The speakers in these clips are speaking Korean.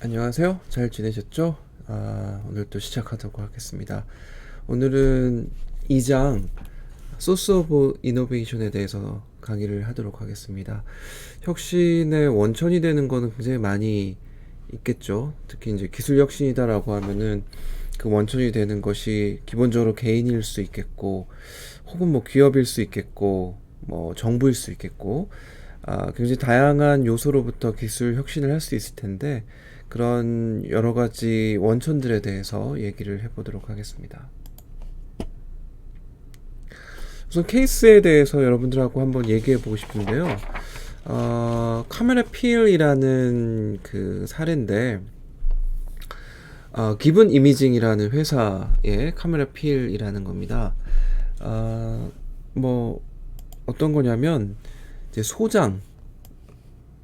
안녕하세요. 잘 지내셨죠? 오늘 또 시작하도록 하겠습니다. 오늘은 2장 소스 오브 이노베이션에 대해서 강의를 하도록 하겠습니다. 혁신의 원천이 되는 거는 굉장히 많이 있겠죠. 특히 이제 기술 혁신이다라고 하면은 그 원천이 되는 것이 기본적으로 개인일 수 있겠고, 혹은 뭐 기업일 수 있겠고, 뭐 정부일 수 있겠고, 굉장히 다양한 요소로부터 기술 혁신을 할 수 있을 텐데, 그런 여러 가지 원천들에 대해서 얘기를 해보도록 하겠습니다. 우선 케이스에 대해서 여러분들하고 한번 얘기해 보고 싶은데요. 카메라 필이라는 그 사례인데, 기븐 이미징이라는 회사의 카메라 필이라는 겁니다. 뭐 어떤 거냐면 이제 소장,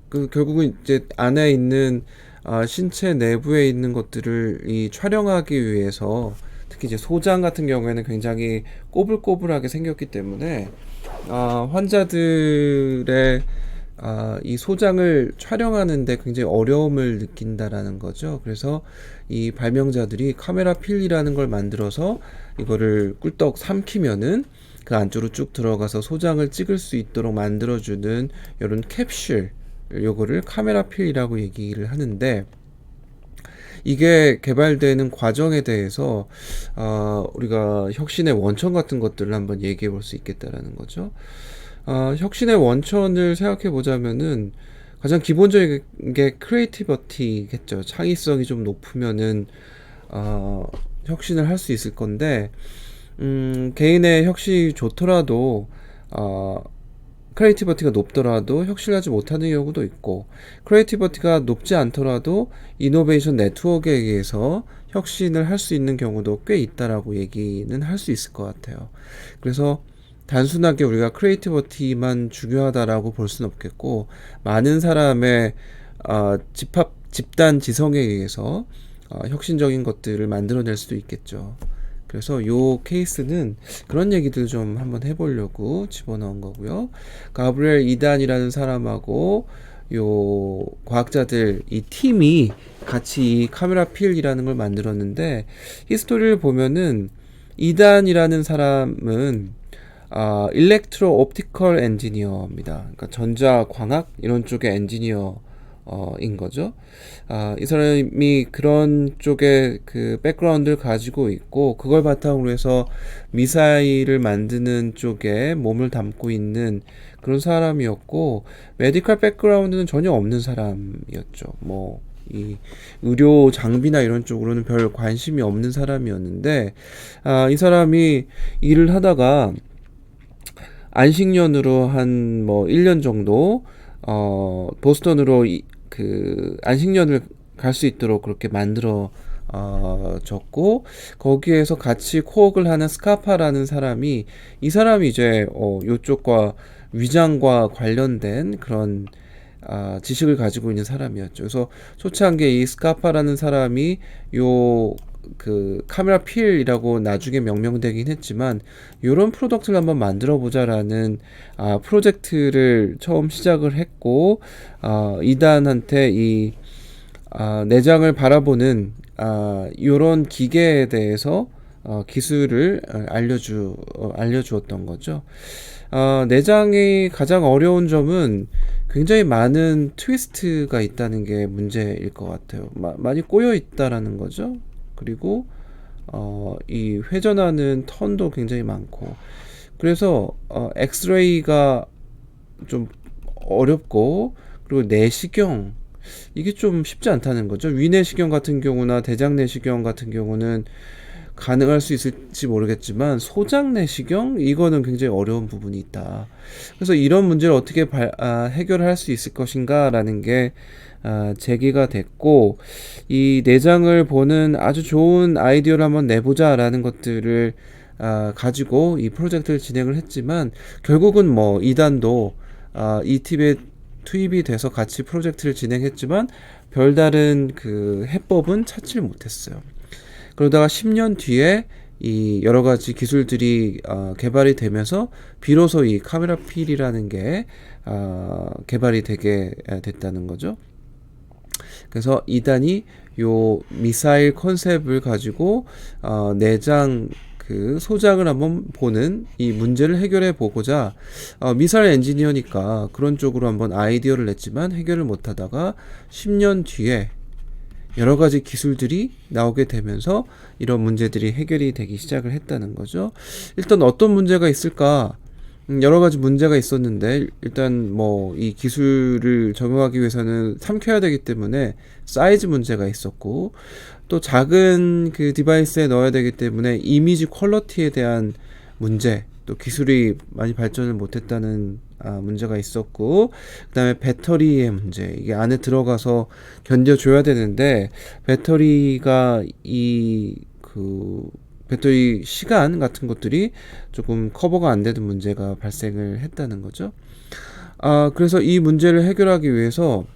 결국은 이제 안에 있는 신체 내부에 있는 것들을 촬영하기 위해서, 특히 이제 소장 같은 경우에는 굉장히 꼬불꼬불하게 생겼기 때문에 환자들의 이 소장을 촬영하는데 굉장히 어려움을 느낀다라는 거죠. 그래서 이 발명자들이 카메라 필이라는 걸 만들어서 이거를 꿀떡 삼키면은 그 안쪽으로 쭉 들어가서 소장을 찍을 수 있도록 만들어주는 이런 캡슐, 요거를 카메라 필이라고 얘기를 하는데, 이게 개발되는 과정에 대해서 우리가 혁신의 원천 같은 것들을 한번 얘기해 볼 수 있겠다라는 거죠. 혁신의 원천을 생각해 보자면은 가장 기본적인 게 크리에이티비티겠죠. 창의성이 좀 높으면은 혁신을 할 수 있을 건데, 개인의 혁신이 좋더라도 크리에이티비티가 높더라도 혁신하지 못하는 경우도 있고, 크리에이티비티가 높지 않더라도 이노베이션 네트워크에 의해서 혁신을 할 수 있는 경우도 꽤 있다라고 얘기는 할 수 있을 것 같아요. 그래서 단순하게 우리가 크리에이티비티만 중요하다라고 볼 수는 없겠고, 많은 사람의 집단 지성에 의해서 혁신적인 것들을 만들어낼 수도 있겠죠. 그래서 요 케이스는 그런 얘기들 좀 한번 해보려고 집어넣은 거고요. 가브리엘 이단이라는 사람하고 요 과학자들 이 팀이 같이 이 카메라 필이라는 걸 만들었는데, 히스토리를 보면은 이단이라는 사람은 일렉트로 옵티컬 엔지니어입니다. 그러니까 전자 광학 이런 쪽의 엔지니어 인 거죠. 이 사람이 그런 쪽의 그 백그라운드를 가지고 있고, 그걸 바탕으로 해서 미사일을 만드는 쪽에 몸을 담고 있는 그런 사람이었고, 메디컬 백그라운드는 전혀 없는 사람이었죠. 뭐 이 의료 장비나 이런 쪽으로는 별 관심이 없는 사람이었는데, 이 사람이 일을 하다가 안식년으로 한 뭐 1년 정도 보스턴으로 그 안식년을 갈 수 있도록 그렇게 만들어 졌고, 거기에서 같이 코웍을 하는 스카파라는 사람이, 이 사람이 이제 요쪽과 위장과 관련된 그런 지식을 가지고 있는 사람이었죠. 그래서 초창기에 이 스카파라는 사람이 요 그 카메라 필이라고 나중에 명명되긴 했지만, 요런 프로덕트를 한번 만들어 보자라는 프로젝트를 처음 시작을 했고, 이단한테 이 내장을 바라보는 요런 기계에 대해서 기술을 알려주었던 거죠. 내장이 가장 어려운 점은 굉장히 많은 트위스트가 있다는 게 문제일 것 같아요. 많이 꼬여 있다라는 거죠. 그리고 이 회전하는 턴도 굉장히 많고, 그래서 엑스레이가 좀 어렵고, 그리고 내시경, 이게 좀 쉽지 않다는 거죠. 위내시경 같은 경우나 대장내시경 같은 경우는 가능할 수 있을지 모르겠지만, 소장내시경, 이거는 굉장히 어려운 부분이 있다. 그래서 이런 문제를 어떻게 해결할 수 있을 것인가 라는 게 제기가 됐고, 이 내장을 보는 아주 좋은 아이디어를 한번 내보자 라는 것들을 가지고 이 프로젝트를 진행을 했지만, 결국은 뭐 이단도 이 팀에 투입이 돼서 같이 프로젝트를 진행했지만 별다른 그 해법은 찾지를 못했어요. 그러다가 10년 뒤에 이 여러 가지 기술들이 개발이 되면서 비로소 이 카메라 필이라는 게 개발이 되게 됐다는 거죠. 그래서 2단이 요 미사일 컨셉을 가지고 내장 그 소장을 한번 보는 이 문제를 해결해 보고자 미사일 엔지니어니까 그런 쪽으로 한번 아이디어를 냈지만 해결을 못 하다가 10년 뒤에 여러 가지 기술들이 나오게 되면서 이런 문제들이 해결이 되기 시작을 했다는 거죠. 일단 어떤 문제가 있을까? 여러 가지 문제가 있었는데 일단 뭐 이 기술을 적용하기 위해서는 삼켜야 되기 때문에 사이즈 문제가 있었고 또 작은 그 디바이스에 넣어야 되기 때문에 이미지 퀄러티에 대한 문제, 또 기술이 많이 발전을 못했다는 문제가 있었고, 그 다음에 배터리의 문제, 이게 안에 들어가서 견뎌줘야 되는데 배터리가 배터리 시간 같은 것들이 조금 커버가 안 되는 문제가 발생을 했다는 거죠. 그래서 이 문제를 해결하기 위해서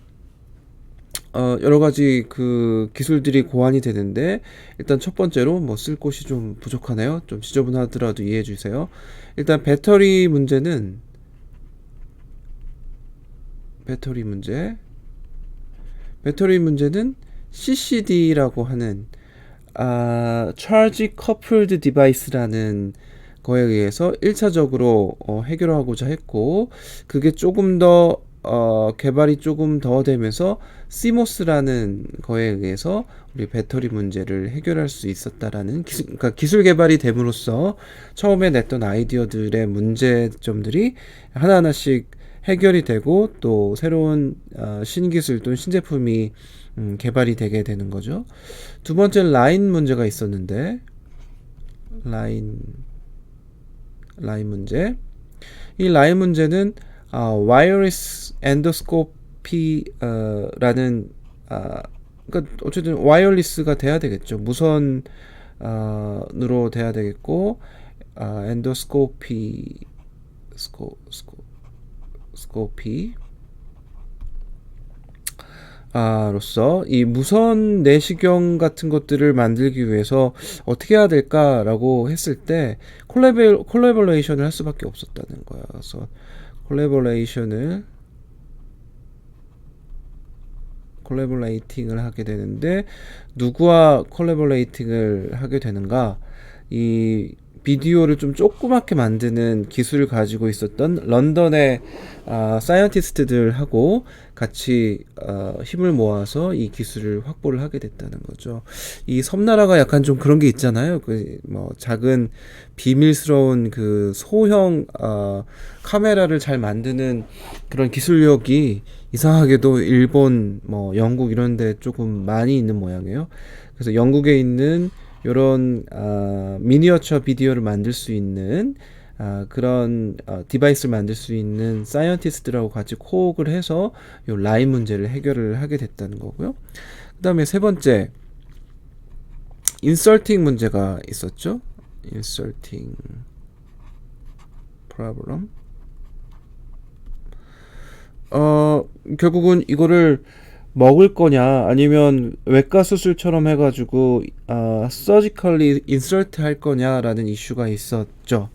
여러 가지 그 기술들이 고안이 되는데 일단 첫 번째로 뭐 쓸 곳이 좀 부족하네요. 좀 지저분하더라도 이해해 주세요. 일단 배터리 문제는 CCD라고 하는 Charge Coupled Device라는 거에 의해서 1차적으로 해결하고자 했고, 그게 조금 더 개발이 조금 더 되면서 CMOS라는 거에 의해서 우리 배터리 문제를 해결할 수 있었다라는 그러니까 기술 개발이 됨으로써 처음에 냈던 아이디어들의 문제점들이 하나하나씩 해결이 되고 또 새로운 신기술 또는 신제품이 개발이 되게 되는 거죠. 두 번째는 라인 문제가 있었는데 라인 문제. 이 라인 문제는 와이어리스 엔도스코피라는 그러니까 어쨌든 와이어리스가 돼야 되겠죠. 무선으로 돼야 되겠고 엔도스코피 로서 이 무선 내시경 같은 것들을 만들기 위해서 어떻게 해야 될까라고 했을 때 콜라보레이션을 할 수밖에 없었다는 거야. 그래서 콜라보레이팅을 하게 되는데 누구와 콜라보레이팅을 하게 되는가? 이 비디오를 좀 조그맣게 만드는 기술을 가지고 있었던 런던의 사이언티스트들하고 같이 힘을 모아서 이 기술을 확보를 하게 됐다는 거죠. 이 섬나라가 약간 좀 그런 게 있잖아요. 그 뭐 작은 비밀스러운 그 소형 카메라를 잘 만드는 그런 기술력이 이상하게도 일본, 뭐 영국 이런 데 조금 많이 있는 모양이에요. 그래서 영국에 있는 요런 미니어처 비디오를 만들 수 있는 그런 디바이스를 만들 수 있는 사이언티스트들하고 같이 코옥을 해서 요 라인 문제를 해결을 하게 됐다는 거고요. 그 다음에 세 번째 인서팅 문제가 있었죠. 인서팅 프로블럼. 결국은 이거를 먹을 거냐 아니면 외과 수술처럼 해가지고 서지컬리 인서트 할 거냐라는 이슈가 있었죠.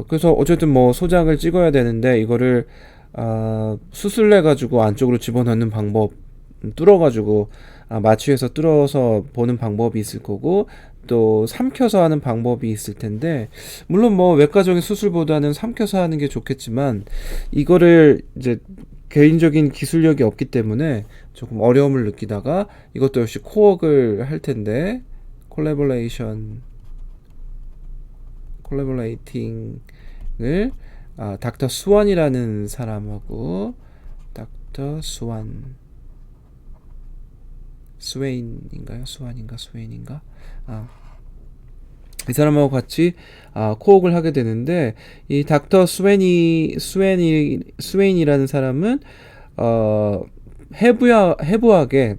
그래서 어쨌든 뭐 소장을 찍어야 되는데 이거를 수술을 해가지고 안쪽으로 집어넣는 방법, 뚫어가지고 마취해서 뚫어서 보는 방법이 있을 거고 또 삼켜서 하는 방법이 있을 텐데, 물론 뭐 외과적인 수술보다는 삼켜서 하는 게 좋겠지만 이거를 이제 개인적인 기술력이 없기 때문에 조금 어려움을 느끼다가 이것도 역시 코웍을 할 텐데 콜라보레이팅을 닥터 스완이라는 사람하고 닥터 스웨인인가요? 스완인가? 이 사람하고 같이 코옥을 하게 되는데 이 닥터 스웨인이라는 사람은 해부학의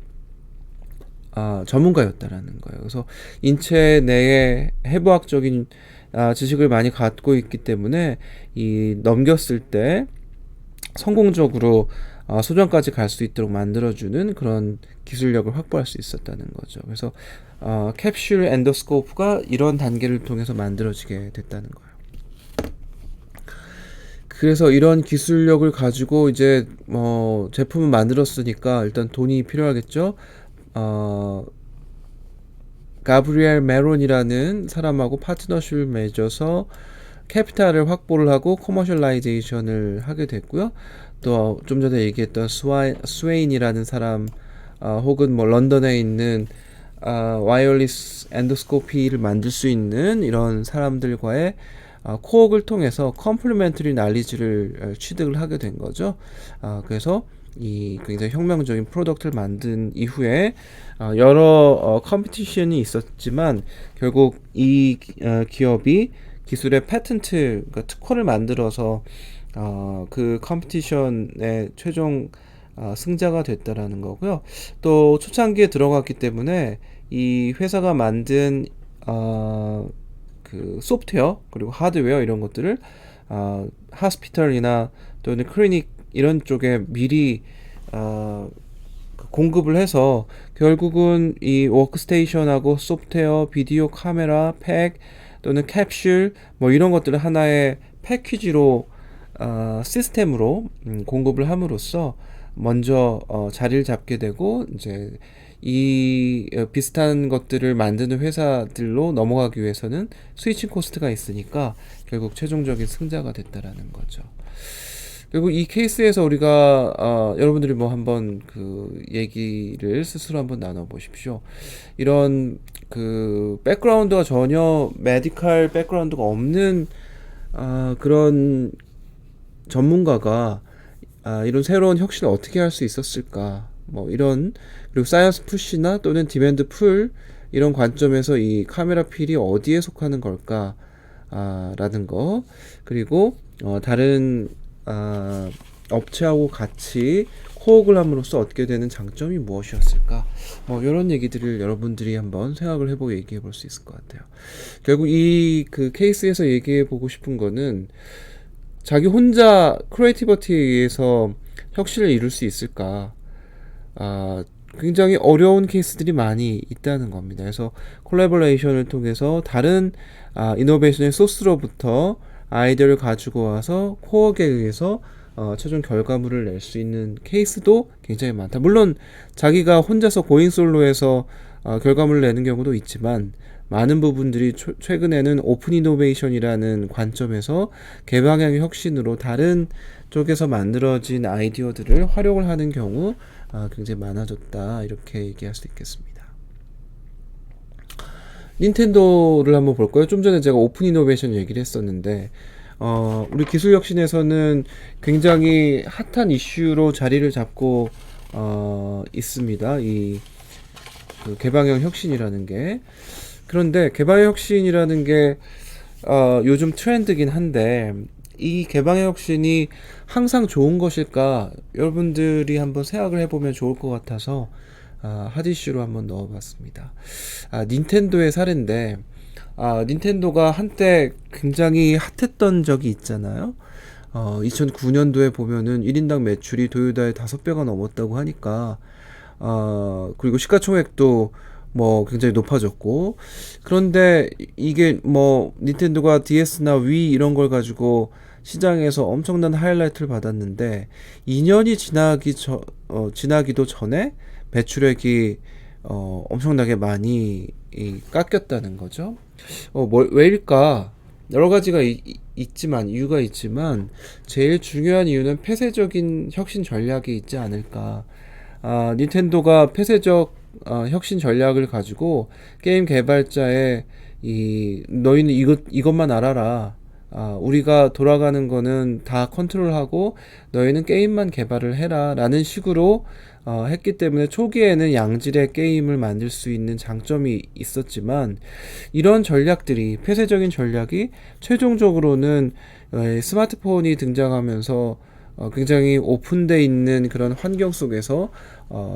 전문가였다라는 거예요. 그래서 인체 내에 해부학적인 지식을 많이 갖고 있기 때문에 이 넘겼을 때 성공적으로 소전까지 갈 수 있도록 만들어주는 그런 기술력을 확보할 수 있었다는 거죠. 그래서 캡슐 엔도스코프가 이런 단계를 통해서 만들어지게 됐다는 거예요. 그래서 이런 기술력을 가지고 이제 제품을 만들었으니까 일단 돈이 필요하겠죠. 어, 가브리엘 메론이라는 사람하고 파트너십을 맺어서 캐피탈을 확보를 하고 커머셜라이제이션을 하게 됐고요. 또 좀 전에 얘기했던 스웨인이라는 사람, 혹은 뭐 런던에 있는 와이어리스 엔도스코피를 만들 수 있는 이런 사람들과의 코옥을 통해서 컴플리멘터리 날리지를 취득을 하게 된 거죠. 그래서 이 굉장히 혁명적인 프로덕트를 만든 이후에 여러 컴피티션이 있었지만 결국 이 기업이 기술의 패턴트, 그러니까 특허를 만들어서 그 컴피티션의 최종 승자가 됐다라는 거고요. 또 초창기에 들어갔기 때문에 이 회사가 만든 그 소프트웨어 그리고 하드웨어 이런 것들을 하스피털이나 또는 클리닉 이런 쪽에 미리 공급을 해서 결국은 이 워크스테이션하고 소프트웨어, 비디오 카메라, 팩 또는 캡슐 뭐 이런 것들을 하나의 패키지로 시스템으로 공급을 함으로써 먼저 자리를 잡게 되고 이제 이 비슷한 것들을 만드는 회사들로 넘어가기 위해서는 스위칭 코스트가 있으니까 결국 최종적인 승자가 됐다라는 거죠. 그리고 이 케이스에서 우리가 여러분들이 뭐 한번 그 얘기를 스스로 한번 나눠 보십시오. 이런 그 백그라운드가 전혀 메디컬 백그라운드가 없는 그런 전문가가 이런 새로운 혁신을 어떻게 할 수 있었을까? 뭐 이런, 그리고 사이언스 푸시나 또는 디맨드 풀 이런 관점에서 이 카메라 필이 어디에 속하는 걸까? 라는 거, 그리고 다른 업체하고 같이 코옥을 함으로써 얻게 되는 장점이 무엇이었을까? 뭐 이런 얘기들을 여러분들이 한번 생각을 해보고 얘기해 볼 수 있을 것 같아요. 결국 이 그 케이스에서 얘기해 보고 싶은 거는 자기 혼자 크리에이티비티에 의해서 혁신을 이룰 수 있을까? 굉장히 어려운 케이스들이 많이 있다는 겁니다. 그래서 콜라보레이션을 통해서 다른 이노베이션의 소스로부터 아이디어를 가지고 와서 코어에 의해서 최종 결과물을 낼 수 있는 케이스도 굉장히 많다. 물론 자기가 혼자서 고잉 솔로에서 결과물을 내는 경우도 있지만 많은 부분들이 최근에는 오픈 이노베이션이라는 관점에서 개방형의 혁신으로 다른 쪽에서 만들어진 아이디어들을 활용을 하는 경우 굉장히 많아졌다, 이렇게 얘기할 수 있겠습니다. 닌텐도를 한번 볼까요? 좀 전에 제가 오픈 이노베이션 얘기를 했었는데 우리 기술혁신에서는 굉장히 핫한 이슈로 자리를 잡고 있습니다. 이 그 개방형 혁신이라는 게. 그런데 개방형 혁신이라는 게 요즘 트렌드긴 한데 이 개방형 혁신이 항상 좋은 것일까? 여러분들이 한번 생각을 해보면 좋을 것 같아서 핫 이슈로 한번 넣어봤습니다. 닌텐도의 사례인데 닌텐도가 한때 굉장히 핫했던 적이 있잖아요. 2009년도에 보면은 1인당 매출이 도요타의 5배가 넘었다고 하니까 그리고 시가총액도 뭐 굉장히 높아졌고, 그런데 이게 뭐 닌텐도가 DS나 위 이런 걸 가지고 시장에서 엄청난 하이라이트를 받았는데 2년이 지나기도 전에 매출액이 엄청나게 많이 깎였다는 거죠. 왜일까? 여러 가지가 있지만, 이유가 있지만 제일 중요한 이유는 폐쇄적인 혁신 전략이 있지 않을까. 닌텐도가 폐쇄적 혁신 전략을 가지고 게임 개발자의 너희는 이것만 알아라. 우리가 돌아가는 거는 다 컨트롤하고 너희는 게임만 개발을 해라 라는 식으로 했기 때문에 초기에는 양질의 게임을 만들 수 있는 장점이 있었지만, 이런 전략들이, 폐쇄적인 전략이 최종적으로는 스마트폰이 등장하면서 굉장히 오픈되어 있는 그런 환경 속에서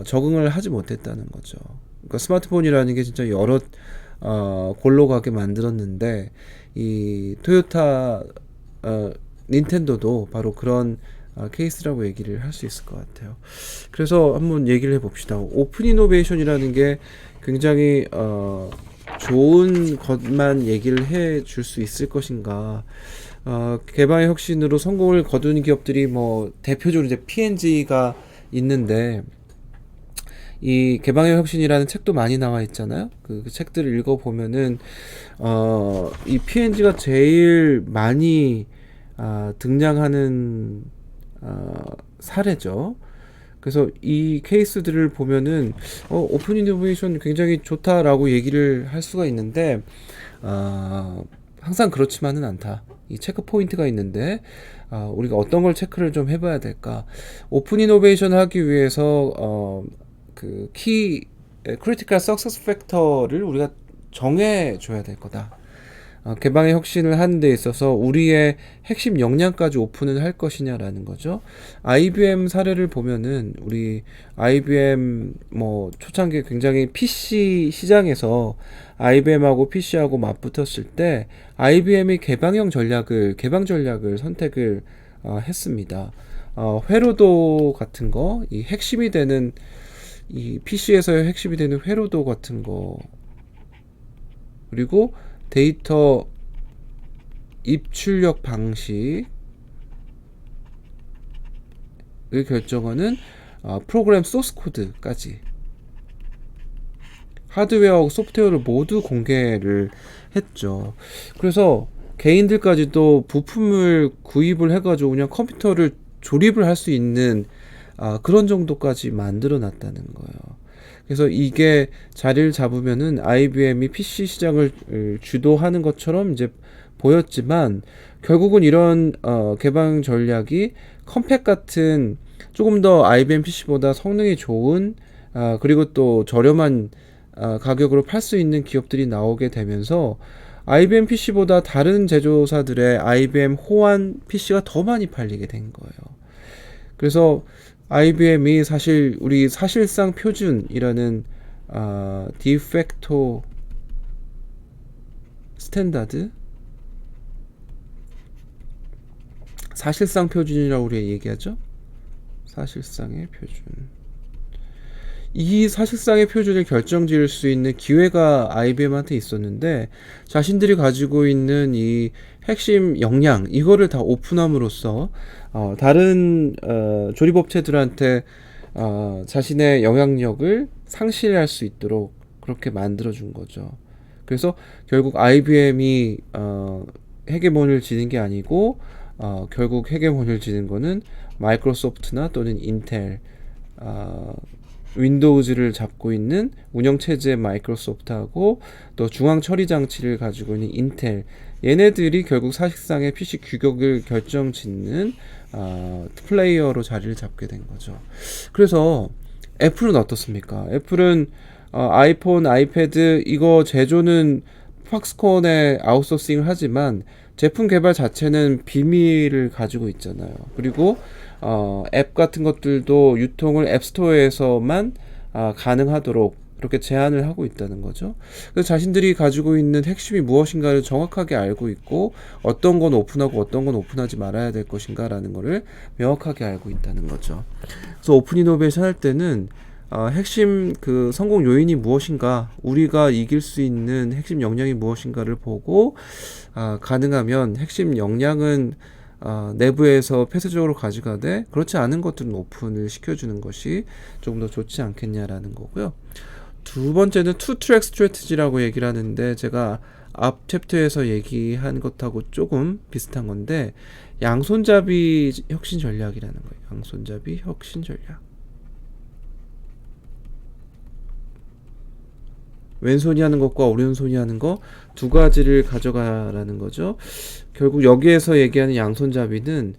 적응을 하지 못했다는 거죠. 그러니까 스마트폰이라는 게 진짜 여러 골로 가게 만들었는데 이 토요타 닌텐도도 바로 그런 케이스라고 얘기를 할 수 있을 것 같아요. 그래서 한번 얘기를 해봅시다. 오픈 이노베이션이라는 게 굉장히 좋은 것만 얘기를 해 줄 수 있을 것인가, 개방의 혁신으로 성공을 거둔 기업들이 뭐 대표적으로 이제 P&G가 있는데, 이 개방의 혁신이라는 책도 많이 나와 있잖아요. 그 책들을 읽어보면은 이 P&G가 제일 많이 등장하는 사례죠. 그래서 이 케이스들을 보면은 오픈 이노베이션 굉장히 좋다라고 얘기를 할 수가 있는데, 항상 그렇지만은 않다. 이 체크 포인트가 있는데, 우리가 어떤 걸 체크를 좀 해봐야 될까? 오픈 이노베이션 하기 위해서 그 크리티컬 석세스 팩터를 우리가 정해 줘야 될 거다. 개방의 혁신을 하는 데 있어서 우리의 핵심 역량까지 오픈을 할 것이냐라는 거죠. IBM 사례를 보면은, 우리 IBM 뭐 초창기에 굉장히 PC 시장에서 IBM하고 PC하고 맞붙었을 때 IBM이 개방 전략을 선택을 했습니다. 회로도 같은 거, 이 핵심이 되는, 이 PC에서의 핵심이 되는 회로도 같은 거, 그리고 데이터 입출력 방식을 결정하는 프로그램 소스 코드까지, 하드웨어하고 소프트웨어를 모두 공개를 했죠. 그래서 개인들까지도 부품을 구입을 해가지고 그냥 컴퓨터를 조립을 할 수 있는 그런 정도까지 만들어 놨다는 거예요. 그래서 이게 자리를 잡으면은 IBM이 PC 시장을 주도하는 것처럼 이제 보였지만, 결국은 이런 개방 전략이 컴팩 같은 조금 더 IBM PC보다 성능이 좋은, 그리고 또 저렴한 가격으로 팔 수 있는 기업들이 나오게 되면서 IBM PC보다 다른 제조사들의 IBM 호환 PC가 더 많이 팔리게 된 거예요. 그래서 IBM이 사실 우리 사실상 표준이라는 디팩토 스탠다드, 사실상 표준이라고 우리가 얘기하죠. 사실상의 표준. 이 사실상의 표준을 결정지을 수 있는 기회가 IBM한테 있었는데, 자신들이 가지고 있는 이 핵심 역량, 이거를 다 오픈함으로써 다른 조립업체들한테 자신의 영향력을 상실할 수 있도록 그렇게 만들어준 거죠. 그래서 결국 IBM이 헤게모니를 지는 게 아니고, 결국 헤게모니를 지는 거는 마이크로소프트나 또는 인텔, 윈도우즈를 잡고 있는 운영체제 마이크로소프트하고 또 중앙 처리 장치를 가지고 있는 인텔, 얘네들이 결국 사실상의 PC 규격을 결정짓는 플레이어로 자리를 잡게 된 거죠. 그래서 애플은 어떻습니까? 애플은 아이폰, 아이패드 이거 제조는 팍스콘에 아웃소싱을 하지만 제품 개발 자체는 비밀을 가지고 있잖아요. 그리고 앱 같은 것들도 유통을 앱스토어에서만 가능하도록 그렇게 제한을 하고 있다는 거죠. 그래서 자신들이 가지고 있는 핵심이 무엇인가를 정확하게 알고 있고, 어떤 건 오픈하고 어떤 건 오픈하지 말아야 될 것인가라는 거를 명확하게 알고 있다는 거죠. 그래서 오픈 이노베이션 할 때는 핵심 그 성공 요인이 무엇인가, 우리가 이길 수 있는 핵심 역량이 무엇인가를 보고, 가능하면 핵심 역량은 내부에서 폐쇄적으로 가져가되, 그렇지 않은 것들은 오픈을 시켜주는 것이 조금 더 좋지 않겠냐라는 거고요. 두 번째는 투 트랙 스트래티지라고 얘기를 하는데, 제가 앞 챕터에서 얘기한 것하고 조금 비슷한 건데, 양손잡이 혁신 전략이라는 거예요. 양손잡이 혁신 전략. 왼손이 하는 것과 오른손이 하는 거 두 가지를 가져가라는 거죠. 결국 여기에서 얘기하는 양손잡이는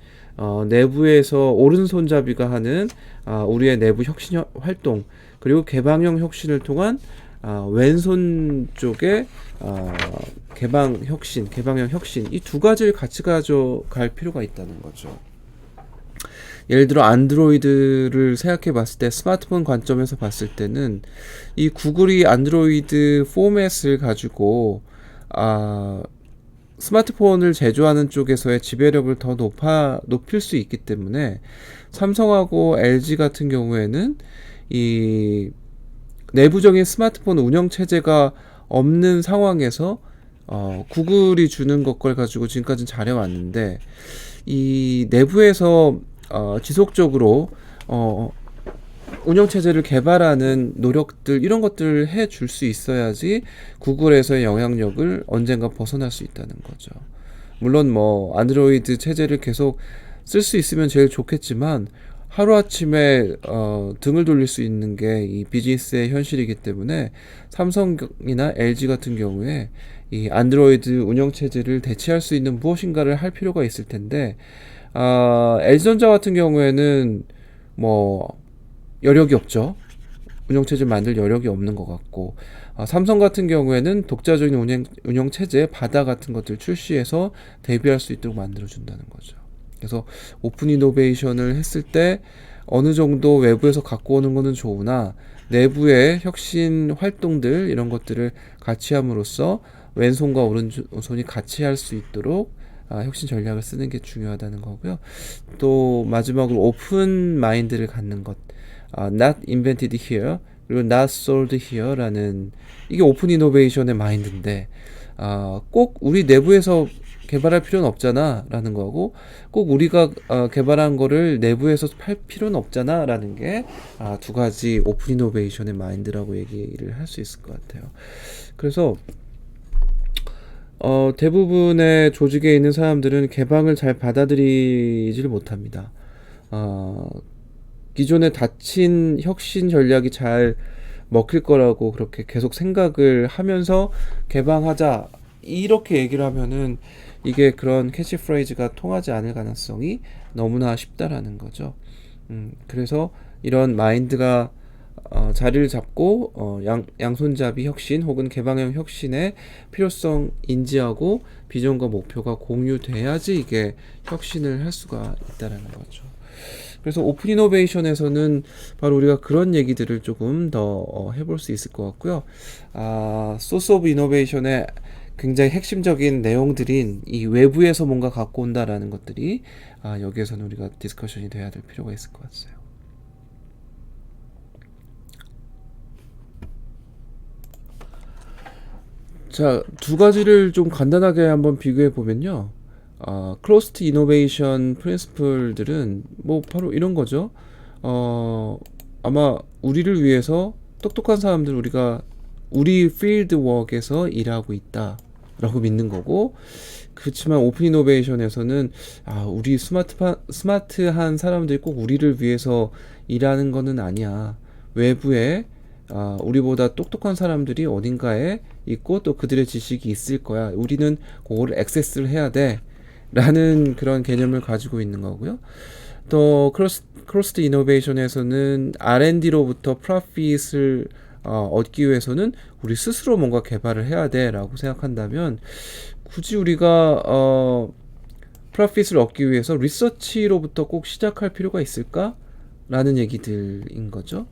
내부에서 오른손잡이가 하는 우리의 내부 혁신 활동, 그리고 개방형 혁신을 통한 왼손 쪽의 개방형 혁신, 이 두 가지를 같이 가져갈 필요가 있다는 거죠. 예를 들어 안드로이드를 생각해 봤을 때, 스마트폰 관점에서 봤을 때는 이 구글이 안드로이드 포맷을 가지고 스마트폰을 제조하는 쪽에서의 지배력을 더 높일 수 있기 때문에, 삼성하고 LG 같은 경우에는 이 내부적인 스마트폰 운영 체제가 없는 상황에서 구글이 주는 것걸 가지고 지금까지는 잘해왔는데 이 내부에서 지속적으로 운영체제를 개발하는 노력들 이런 것들을 해줄 수 있어야지 구글에서의 영향력을 언젠가 벗어날 수 있다는 거죠. 물론 뭐 안드로이드 체제를 계속 쓸 수 있으면 제일 좋겠지만 하루아침에 등을 돌릴 수 있는 게 이 비즈니스의 현실이기 때문에 삼성이나 LG 같은 경우에 이 안드로이드 운영체제를 대체할 수 있는 무엇인가를 할 필요가 있을 텐데 LG전자 같은 경우에는 뭐 여력이 없죠. 운영체제 만들 여력이 없는 것 같고 삼성 같은 경우에는 독자적인 운영체제 바다 같은 것들 출시해서 대비할 수 있도록 만들어준다는 거죠. 그래서 오픈 이노베이션을 했을 때 어느 정도 외부에서 갖고 오는 거는 좋으나 내부의 혁신 활동들 이런 것들을 같이 함으로써 왼손과 오른손이 같이 할 수 있도록 혁신 전략을 쓰는 게 중요하다는 거고요. 또 마지막으로 오픈 마인드를 갖는 것, not invented here 그리고 not sold here라는 이게 오픈 이노베이션의 마인드인데 꼭 우리 내부에서 개발할 필요는 없잖아 라는 거고 꼭 우리가 개발한 거를 내부에서 팔 필요는 없잖아 라는 게 두 가지 오픈 이노베이션의 마인드라고 얘기를 할 수 있을 것 같아요. 그래서 대부분의 조직에 있는 사람들은 개방을 잘 받아들이지를 못합니다. 기존에 닫힌 혁신 전략이 잘 먹힐 거라고 그렇게 계속 생각을 하면서 개방하자 이렇게 얘기를 하면은 이게 그런 캐치프레이즈가 통하지 않을 가능성이 너무나 쉽다라는 거죠. 그래서 이런 마인드가 자리를 잡고 양손잡이 혁신 혹은 개방형 혁신의 필요성 인지하고 비전과 목표가 공유돼야지 이게 혁신을 할 수가 있다라는 거죠. 그래서 오픈 이노베이션에서는 바로 우리가 그런 얘기들을 조금 더 해볼 수 있을 것 같고요. 소스 오브 이노베이션의 굉장히 핵심적인 내용들인 이 외부에서 뭔가 갖고 온다라는 것들이 여기에서는 우리가 디스커션이 돼야 될 필요가 있을 것 같아요. 자, 두 가지를 좀 간단하게 한번 비교해 보면요. 클로스트 이노베이션 프린시플들은 뭐 바로 이런 거죠. 아마 우리를 위해서 똑똑한 사람들 우리가 우리 필드 워크에서 일하고 있다라고 믿는 거고 그렇지만 오픈 이노베이션에서는 우리 스마트한 사람들이 꼭 우리를 위해서 일하는 거는 아니야. 외부에 우리보다 똑똑한 사람들이 어딘가에 있고 또 그들의 지식이 있을 거야. 우리는 그거를 액세스를 해야 돼. 라는 그런 개념을 가지고 있는 거고요. 또 크로스드 이노베이션에서는 R&D로부터 프로핏을 얻기 위해서는 우리 스스로 뭔가 개발을 해야 돼 라고 생각한다면 굳이 우리가 프로핏을 얻기 위해서 리서치로부터 꼭 시작할 필요가 있을까? 라는 얘기들인 거죠.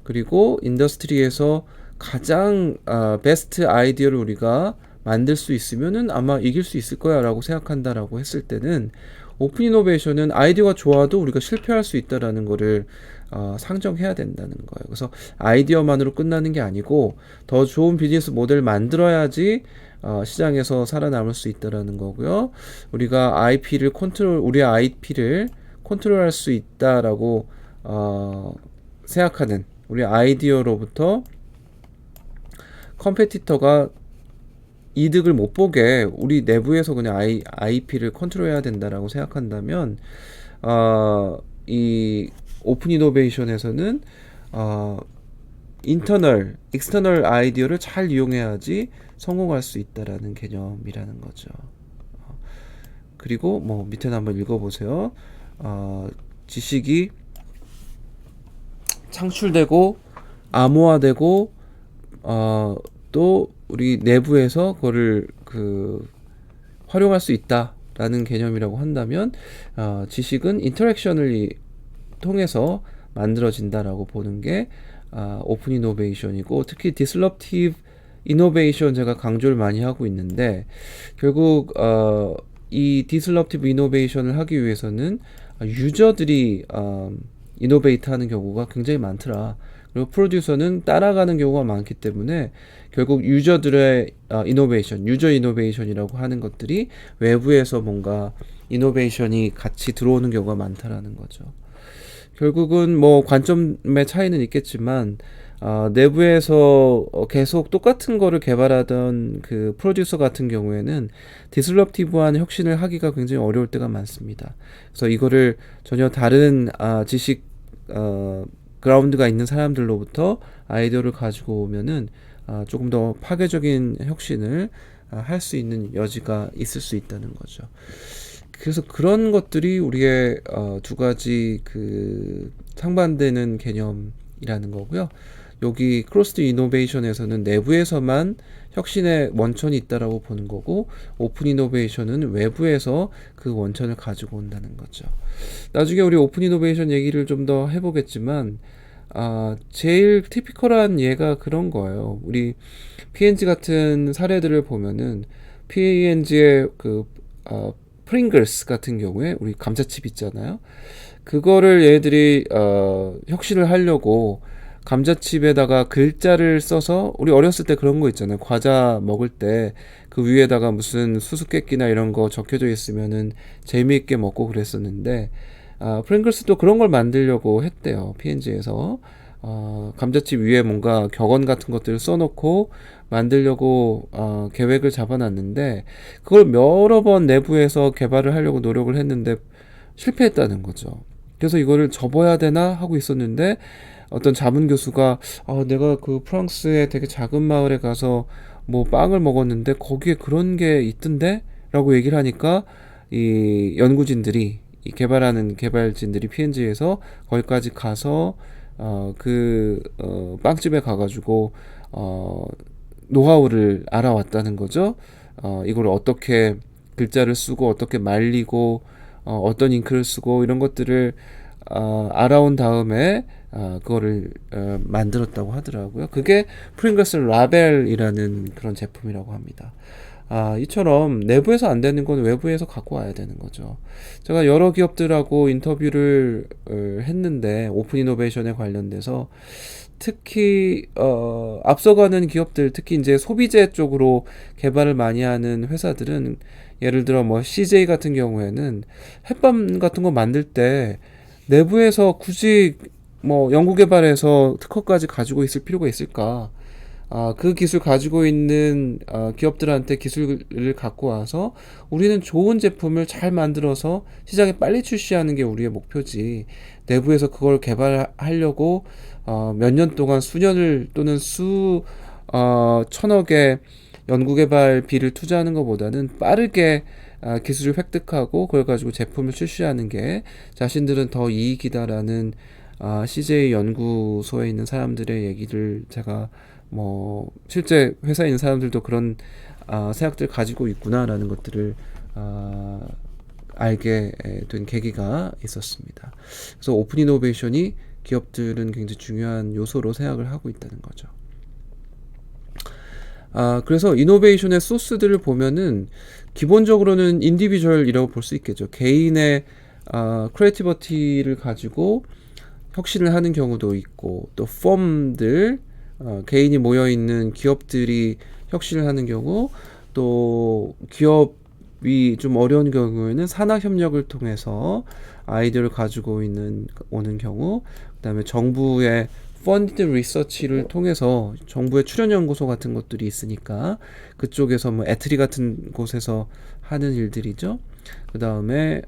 그리고 인더스트리에서 가장 베스트 아이디어를 우리가 만들 수 있으면은 아마 이길 수 있을 거야 라고 생각한다라고 했을 때는 오픈 이노베이션은 아이디어가 좋아도 우리가 실패할 수 있다라는 거를 상정해야 된다는 거예요. 그래서 아이디어만으로 끝나는 게 아니고 더 좋은 비즈니스 모델을 만들어야지 시장에서 살아남을 수 있다라는 거고요. 우리가 우리의 IP를 컨트롤할 수 있다라고 생각하는 우리 아이디어로부터 컴페티터가 이득을 못 보게 우리 내부에서 그냥 IP를 컨트롤해야 된다라고 생각한다면 이 오픈 이노베이션에서는 인터널, 익스터널 아이디어를 잘 이용해야지 성공할 수 있다라는 개념이라는 거죠. 그리고 뭐 밑에는 한번 읽어보세요. 지식이 창출되고 암호화되고 또 우리 내부에서 그거를 활용할 수 있다라는 개념이라고 한다면 지식은 인터랙션을 통해서 만들어진다라고 보는 게 오픈 이노베이션이고 특히 디스럽티브 이노베이션 제가 강조를 많이 하고 있는데 결국 이 디스럽티브 이노베이션을 하기 위해서는 유저들이 이노베이트 하는 경우가 굉장히 많더라. 그리고 프로듀서는 따라가는 경우가 많기 때문에 결국 유저들의 이노베이션, 유저 이노베이션이라고 하는 것들이 외부에서 뭔가 이노베이션이 같이 들어오는 경우가 많다라는 거죠. 결국은 뭐 관점의 차이는 있겠지만 내부에서 계속 똑같은 거를 개발하던 그 프로듀서 같은 경우에는 디슬럽티브한 혁신을 하기가 굉장히 어려울 때가 많습니다. 그래서 이거를 전혀 다른 지식 그라운드가 있는 사람들로부터 아이디어를 가지고 오면은 조금 더 파괴적인 혁신을 할 수 있는 여지가 있을 수 있다는 거죠. 그래서 그런 것들이 우리의 두 가지 그 상반되는 개념이라는 거고요. 여기 크로스드 이노베이션에서는 내부에서만 혁신의 원천이 있다라고 보는 거고, 오픈 이노베이션은 외부에서 그 원천을 가지고 온다는 거죠. 나중에 우리 오픈 이노베이션 얘기를 좀 더 해보겠지만, 제일 티피컬한 예가 그런 거예요. 우리 P&G 같은 사례들을 보면은 P&G의 그 프링글스 같은 경우에 우리 감자칩 있잖아요. 그거를 얘들이 혁신을 하려고 감자칩에다가 글자를 써서, 우리 어렸을 때 그런 거 있잖아요. 과자 먹을 때 그 위에다가 무슨 수수께끼나 이런 거 적혀져 있으면은 재미있게 먹고 그랬었는데, 프링글스도 그런 걸 만들려고 했대요. P&G에서 감자칩 위에 뭔가 격언 같은 것들을 써놓고 만들려고 계획을 잡아놨는데, 그걸 여러 번 내부에서 개발을 하려고 노력을 했는데 실패했다는 거죠. 그래서 이거를 접어야 되나 하고 있었는데, 어떤 자문 교수가 내가 그 프랑스의 되게 작은 마을에 가서 뭐 빵을 먹었는데 거기에 그런 게 있던데? 라고 얘기를 하니까 이 연구진들이, 이 개발하는 개발진들이 P&G에서 거기까지 가서 빵집에 가가지고 노하우를 알아왔다는 거죠. 이걸 어떻게 글자를 쓰고 어떻게 말리고 어떤 잉크를 쓰고 이런 것들을 알아온 다음에 그거를 만들었다고 하더라고요. 그게 프링글스 라벨이라는 그런 제품이라고 합니다. 이처럼 내부에서 안 되는 건 외부에서 갖고 와야 되는 거죠. 제가 여러 기업들하고 인터뷰를 했는데 오픈 이노베이션에 관련돼서 특히 앞서가는 기업들, 특히 이제 소비재 쪽으로 개발을 많이 하는 회사들은, 예를 들어 뭐 CJ 같은 경우에는 햇밤 같은 거 만들 때 내부에서 굳이 뭐 연구개발해서 특허까지 가지고 있을 필요가 있을까? 그 기술 가지고 있는 기업들한테 기술을 갖고 와서 우리는 좋은 제품을 잘 만들어서 시장에 빨리 출시하는 게 우리의 목표지, 내부에서 그걸 개발하려고 몇 년 동안 수년을 또는 천억의 연구개발비를 투자하는 것보다는 빠르게 기술을 획득하고 그걸 가지고 제품을 출시하는 게 자신들은 더 이익이다라는 CJ 연구소에 있는 사람들의 얘기를 제가 뭐 실제 회사에 있는 사람들도 그런 생각들 가지고 있구나라는 것들을 알게 된 계기가 있었습니다. 그래서 오픈 이노베이션이 기업들은 굉장히 중요한 요소로 생각을 하고 있다는 거죠. 그래서 이노베이션의 소스들을 보면은 기본적으로는 인디비주얼이라고 볼 수 있겠죠. 개인의 크리에이티비티를 가지고 혁신을 하는 경우도 있고, 또 펌들, 개인이 모여있는 기업들이 혁신을 하는 경우, 또 기업이 좀 어려운 경우에는 산학협력을 통해서 아이디어를 가지고 오는 경우, 그 다음에 정부의 펀드 리서치를 통해서, 정부의 출연연구소 같은 것들이 있으니까 그쪽에서 뭐 애트리 같은 곳에서 하는 일들이죠. 그 다음에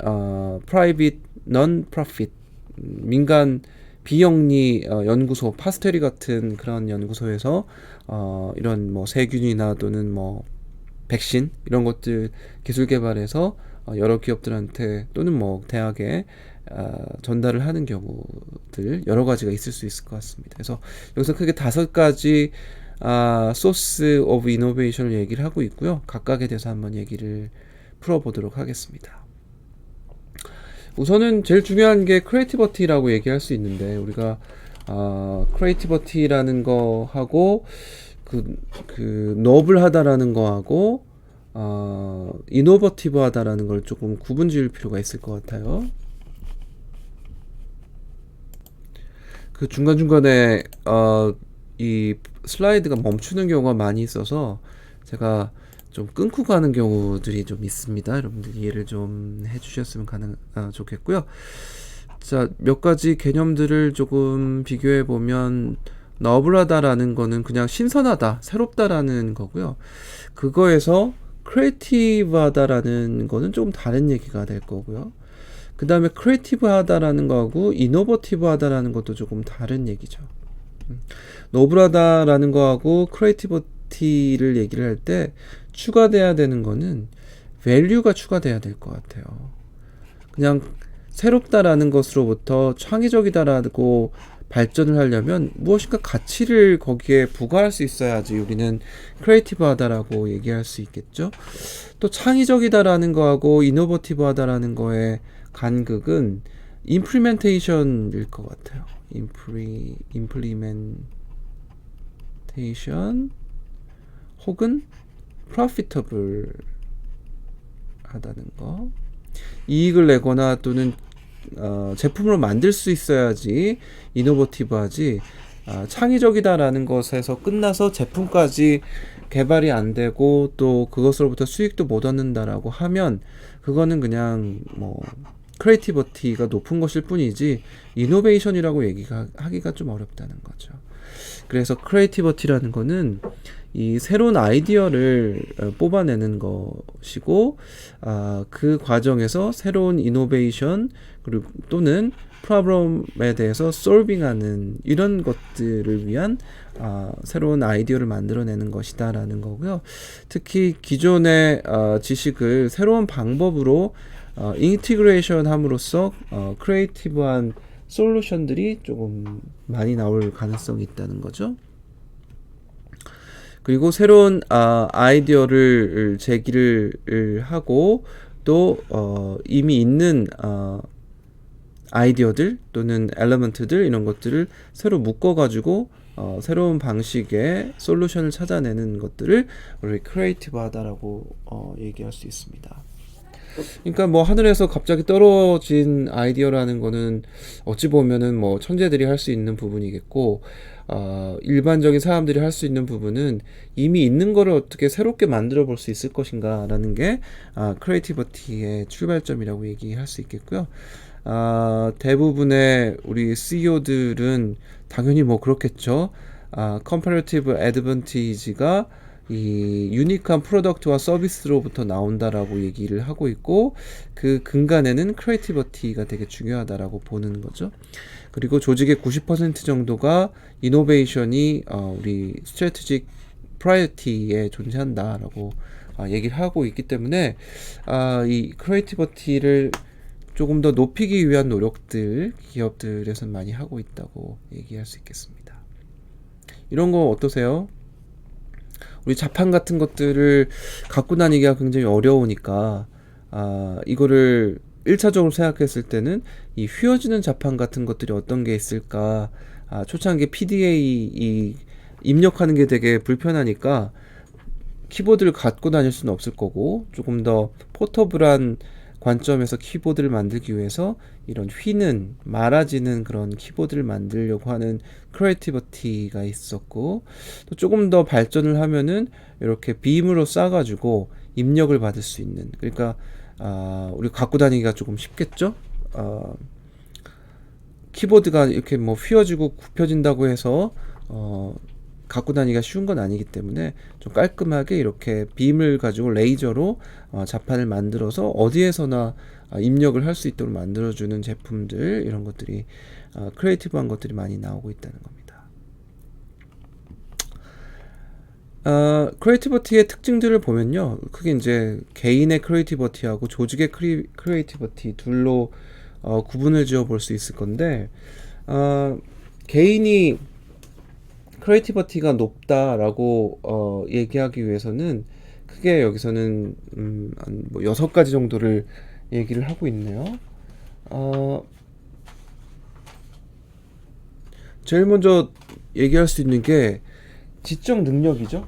프라이빗 넌 프로핏, 민간 비영리 연구소, 파스테리 같은 그런 연구소에서 이런 뭐 세균이나 또는 뭐 백신 이런 것들 기술 개발해서 여러 기업들한테 또는 뭐 대학에 전달을 하는 경우들 여러 가지가 있을 수 있을 것 같습니다. 그래서 여기서 크게 5가지 소스 오브 이노베이션을 얘기를 하고 있고요. 각각에 대해서 한번 얘기를 풀어보도록 하겠습니다. 우선은 제일 중요한 게 크리에이티비티라고 얘기할 수 있는데, 우리가 크리에이티비티라는 거하고 그 노블하다라는 거하고 이노버티브하다라는 걸 조금 구분 지을 필요가 있을 것 같아요. 그 중간중간에 이 슬라이드가 멈추는 경우가 많이 있어서 제가 좀 끊고 가는 경우들이 좀 있습니다. 여러분들 이해를 좀 해주셨으면 좋겠고요. 자, 몇 가지 개념들을 조금 비교해 보면 너블하다라는 거는 그냥 신선하다, 새롭다라는 거고요. 그거에서 크리에이티브하다라는 거는 조금 다른 얘기가 될 거고요. 그 다음에 크리에이티브하다라는 거하고 이노버티브하다라는 것도 조금 다른 얘기죠. 노블하다라는 거하고 크리에이티비티를 얘기를 할 때 추가돼야 되는 거는 밸류가 추가돼야 될 것 같아요. 그냥 새롭다라는 것으로부터 창의적이다라고 발전을 하려면 무엇인가 가치를 거기에 부과할 수 있어야지 우리는 크리에이티브하다라고 얘기할 수 있겠죠. 또 창의적이다라는 거하고 이노버티브하다라는 거의 간극은 임플리멘테이션일 것 같아요. 임플리멘테이션 혹은 profitable 하다는 거, 이익을 내거나 또는 제품으로 만들 수 있어야지 이노버티브하지, 창의적이다라는 것에서 끝나서 제품까지 개발이 안 되고 또 그것으로부터 수익도 못 얻는다라고 하면 그거는 그냥 뭐 크리에이티비티가 높은 것일 뿐이지 이노베이션이라고 하기가 좀 어렵다는 거죠. 그래서 크리에이티비티라는 거는 이 새로운 아이디어를 뽑아내는 것이고, 그 과정에서 새로운 이노베이션 그리고 또는 프로블럼에 대해서 솔빙하는 이런 것들을 위한 새로운 아이디어를 만들어내는 것이다라는 거고요. 특히 기존의 지식을 새로운 방법으로 인티그레이션 함으로써 크리에이티브한 솔루션들이 조금 많이 나올 가능성이 있다는 거죠. 그리고 새로운 아이디어를 제기를 하고 또 이미 있는 아이디어들 또는 엘리먼트들 이런 것들을 새로 묶어가지고 새로운 방식의 솔루션을 찾아내는 것들을 우리 크리에이티브하다라고 얘기할 수 있습니다. 그러니까 뭐 하늘에서 갑자기 떨어진 아이디어라는 거는 어찌 보면은 뭐 천재들이 할 수 있는 부분이겠고, 일반적인 사람들이 할 수 있는 부분은 이미 있는 거를 어떻게 새롭게 만들어 볼 수 있을 것인가라는 게 크리에이티비티의 출발점이라고 얘기할 수 있겠고요. 대부분의 우리 CEO들은 당연히 뭐 그렇겠죠. comparative advantage가 이 유니크한 프로덕트와 서비스로부터 나온다라고 얘기를 하고 있고, 그 근간에는 크리에이티비티가 되게 중요하다라고 보는 거죠. 그리고 조직의 90% 정도가 이노베이션이 우리 스트래티직 프라이어티에 존재한다라고 얘기를 하고 있기 때문에 이 크리에이티비티를 조금 더 높이기 위한 노력들 기업들에서는 많이 하고 있다고 얘기할 수 있겠습니다. 이런 거 어떠세요? 우리 자판 같은 것들을 갖고 다니기가 굉장히 어려우니까 이거를 1차적으로 생각했을 때는 이 휘어지는 자판 같은 것들이 어떤 게 있을까, 초창기 PDA 입력하는 게 되게 불편하니까 키보드를 갖고 다닐 수는 없을 거고, 조금 더 포터블한 관점에서 키보드를 만들기 위해서 이런 휘는 말아지는 그런 키보드를 만들려고 하는 크리에이티비티가 있었고, 또 조금 더 발전을 하면은 이렇게 빔으로 싸가지고 입력을 받을 수 있는, 그러니까 우리 갖고 다니기가 조금 쉽겠죠. 키보드가 이렇게 뭐 휘어지고 굽혀진다고 해서 갖고 다니기가 쉬운 건 아니기 때문에 좀 깔끔하게 이렇게 빔을 가지고 레이저로 자판을 만들어서 어디에서나 입력을 할 수 있도록 만들어주는 제품들, 이런 것들이 크리에이티브한 것들이 많이 나오고 있다는 겁니다. 크리에이티비티의 특징들을 보면요, 크게 이제 개인의 크리에이티비티하고 조직의 크리에이티비티 둘로 구분을 지어 볼 수 있을 건데, 개인이 크리에이티비티가 높다라고 얘기하기 위해서는 크게 여기서는 한 뭐 6가지 정도를 얘기를 하고 있네요. 제일 먼저 얘기할 수 있는 게 지적 능력이죠.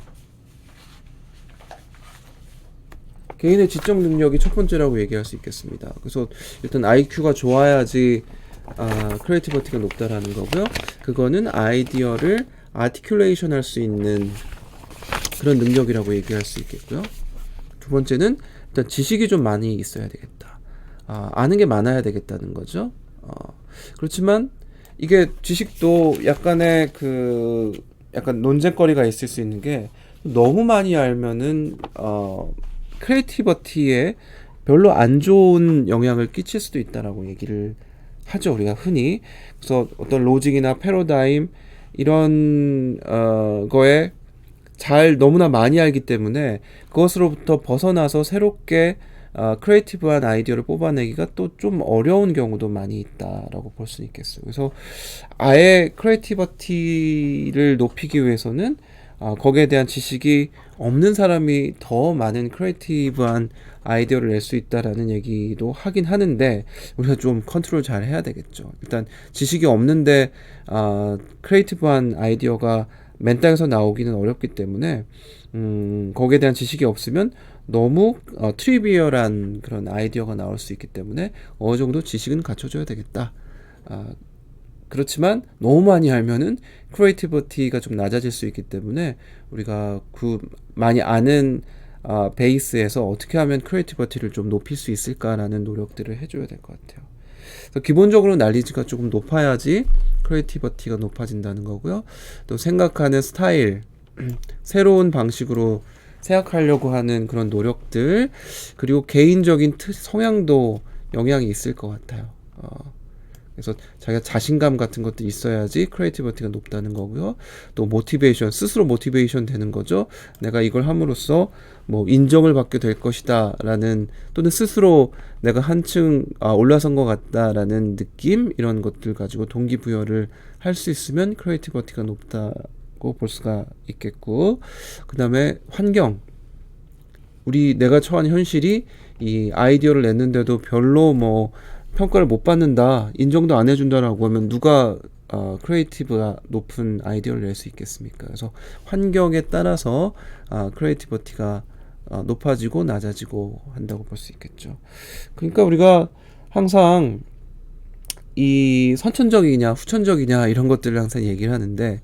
개인의 지적 능력이 첫 번째라고 얘기할 수 있겠습니다. 그래서 일단 IQ가 좋아야지 크리에이티비티가 높다라는 거고요. 그거는 아이디어를 아티큘레이션 할 수 있는 그런 능력이라고 얘기할 수 있겠고요. 두 번째는 일단 지식이 좀 많이 있어야 되겠다. 아는 게 많아야 되겠다는 거죠. 그렇지만 이게 지식도 약간의 약간 논쟁거리가 있을 수 있는 게 너무 많이 알면은 크리에이티비티에 별로 안 좋은 영향을 끼칠 수도 있다라고 얘기를 하죠, 우리가 흔히. 그래서 어떤 로직이나 패러다임 이런 거에 너무나 많이 알기 때문에 그것으로부터 벗어나서 새롭게 크리에이티브한 아이디어를 뽑아내기가 또 좀 어려운 경우도 많이 있다라고 볼 수 있겠어요. 그래서 아예 크리에이티비티를 높이기 위해서는 거기에 대한 지식이 없는 사람이 더 많은 크리에이티브한 아이디어를 낼 수 있다라는 얘기도 하긴 하는데, 우리가 좀 컨트롤 잘 해야 되겠죠. 일단 지식이 없는데 크리에이티브한 아이디어가 맨 땅에서 나오기는 어렵기 때문에 거기에 대한 지식이 없으면 너무 트리비얼한 그런 아이디어가 나올 수 있기 때문에 어느 정도 지식은 갖춰줘야 되겠다. 그렇지만 너무 많이 알면은 크리에이티비티가 좀 낮아질 수 있기 때문에 우리가 많이 아는 베이스에서 어떻게 하면 크리에이티비티를 좀 높일 수 있을까라는 노력들을 해줘야 될 것 같아요. 그래서 기본적으로 난리지가 조금 높아야지 크리에이티비티가 높아진다는 거고요. 또 생각하는 스타일, 새로운 방식으로 생각하려고 하는 그런 노력들, 그리고 개인적인 성향도 영향이 있을 것 같아요. 그래서 자기가 자신감 같은 것도 있어야지 크리에이티비티가 높다는 거고요. 또 모티베이션, 스스로 모티베이션 되는 거죠. 내가 이걸 함으로써 뭐 인정을 받게 될 것이다 라는, 또는 스스로 내가 한층 올라선 것 같다라는 느낌, 이런 것들 가지고 동기부여를 할 수 있으면 크리에이티비티가 높다고 볼 수가 있겠고, 그 다음에 환경, 내가 처한 현실이 이 아이디어를 냈는데도 별로 뭐 평가를 못 받는다, 인정도 안 해준다라고 하면 누가 크리에이티브가 높은 아이디어를 낼 수 있겠습니까? 그래서 환경에 따라서 크리에이티비티가 높아지고 낮아지고 한다고 볼 수 있겠죠. 그러니까 우리가 항상 이 선천적이냐 후천적이냐 이런 것들을 항상 얘기를 하는데,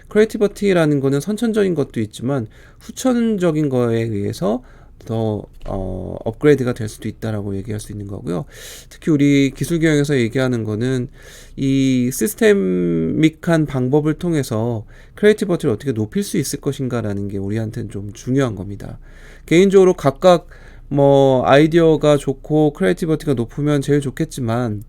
크리에이티비티라는 거는 선천적인 것도 있지만 후천적인 거에 의해서 더 업그레이드가 될 수도 있다라고 얘기할 수 있는 거고요. 특히 우리 기술경영에서 얘기하는 거는 이 시스테믹한 방법을 통해서 크리에이티비티를 어떻게 높일 수 있을 것인가라는 게 우리한테는 좀 중요한 겁니다. 개인적으로 각각 뭐 아이디어가 좋고 크리에이티비티가 높으면 제일 좋겠지만,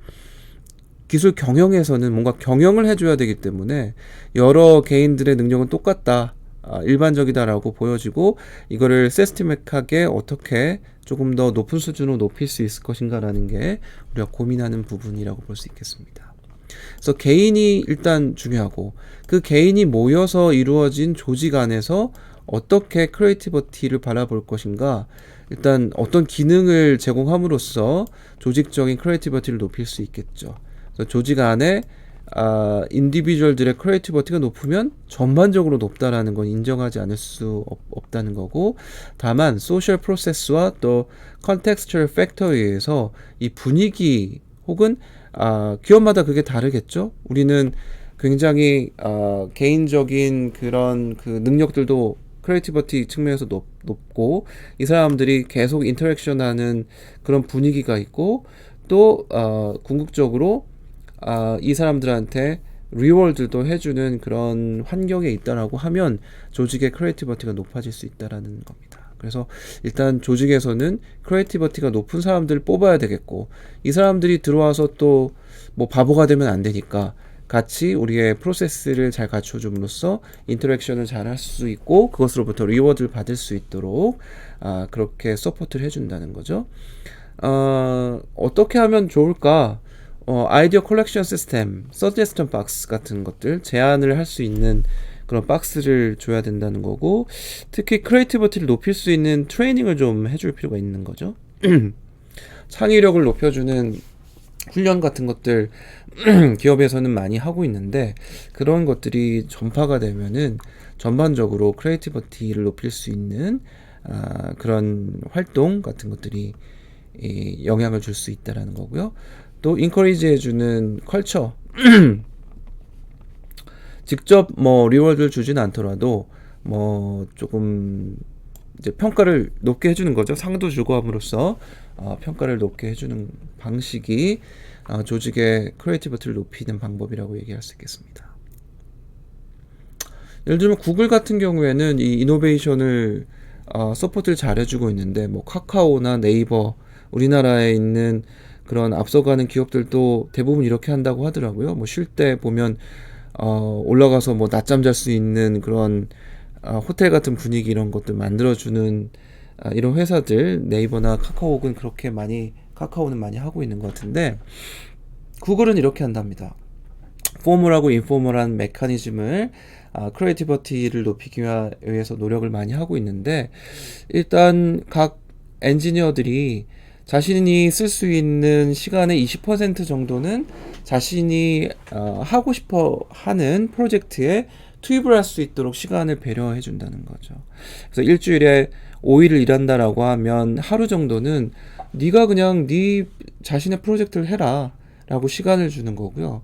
기술 경영에서는 뭔가 경영을 해줘야 되기 때문에 여러 개인들의 능력은 똑같다, 일반적이다라고 보여지고, 이거를 시스테믹하게 어떻게 조금 더 높은 수준으로 높일 수 있을 것인가라는 게 우리가 고민하는 부분이라고 볼 수 있겠습니다. 그래서 개인이 일단 중요하고, 그 개인이 모여서 이루어진 조직 안에서 어떻게 크리에이티비티를 바라볼 것인가, 일단 어떤 기능을 제공함으로써 조직적인 크리에이티비티를 높일 수 있겠죠. 그래서 조직 안에 인디비주얼들의 크리에이티비티가 높으면 전반적으로 높다라는 건 인정하지 않을 수 없다는 거고, 다만 소셜 프로세스와 또 컨텍스처럴 팩터에 의해서 이 분위기 혹은 기업마다 그게 다르겠죠. 우리는 굉장히 개인적인 그런 그 능력들도 크리에이티비티 측면에서 높고, 이 사람들이 계속 인터랙션하는 그런 분위기가 있고, 또 궁극적으로 이 사람들한테 리워드도 해주는 그런 환경에 있다라고 하면 조직의 크리에이티비티가 높아질 수 있다라는 겁니다. 그래서 일단 조직에서는 크리에이티비티가 높은 사람들을 뽑아야 되겠고, 이 사람들이 들어와서 또 뭐 바보가 되면 안 되니까 같이 우리의 프로세스를 잘 갖춰줌으로써 인터랙션을 잘 할 수 있고, 그것으로부터 리워드를 받을 수 있도록 그렇게 서포트를 해준다는 거죠. 어떻게 하면 좋을까? 아이디어 컬렉션 시스템, 서제스션 박스 같은 것들, 제안을 할 수 있는 그런 박스를 줘야 된다는 거고, 특히 크리에이티비티를 높일 수 있는 트레이닝을 좀 해줄 필요가 있는 거죠. 창의력을 높여주는 훈련 같은 것들 기업에서는 많이 하고 있는데, 그런 것들이 전파가 되면은 전반적으로 크리에이티비티를 높일 수 있는 그런 활동 같은 것들이 영향을 줄 수 있다라는 거고요. 또 인커리지 해주는 컬처 직접 뭐 리워드를 주진 않더라도 뭐 조금 이제 평가를 높게 해주는 거죠. 상도 주고 함으로써 평가를 높게 해주는 방식이 조직의 크리에이티비티를 높이는 방법이라고 얘기할 수 있겠습니다. 예를 들면 구글 같은 경우에는 이 이노베이션을 서포트를 잘 해주고 있는데 뭐 카카오나 네이버 우리나라에 있는 그런 앞서가는 기업들도 대부분 이렇게 한다고 하더라고요. 뭐 쉴 때 보면 올라가서 뭐 낮잠 잘 수 있는 그런 호텔 같은 분위기 이런 것들 만들어주는 이런 회사들 네이버나 카카오는 그렇게 많이 카카오는 많이 하고 있는 것 같은데 구글은 이렇게 한답니다. 포멀하고 인포멀한 메커니즘을 크리에이티비티를 높이기 위해서 노력을 많이 하고 있는데 일단 각 엔지니어들이 자신이 쓸 수 있는 시간의 20% 정도는 자신이 하고 싶어 하는 프로젝트에 투입을 할 수 있도록 시간을 배려해 준다는 거죠. 그래서 일주일에 5일을 일한다라고 하면 하루 정도는 네가 그냥 네 자신의 프로젝트를 해라 라고 시간을 주는 거고요.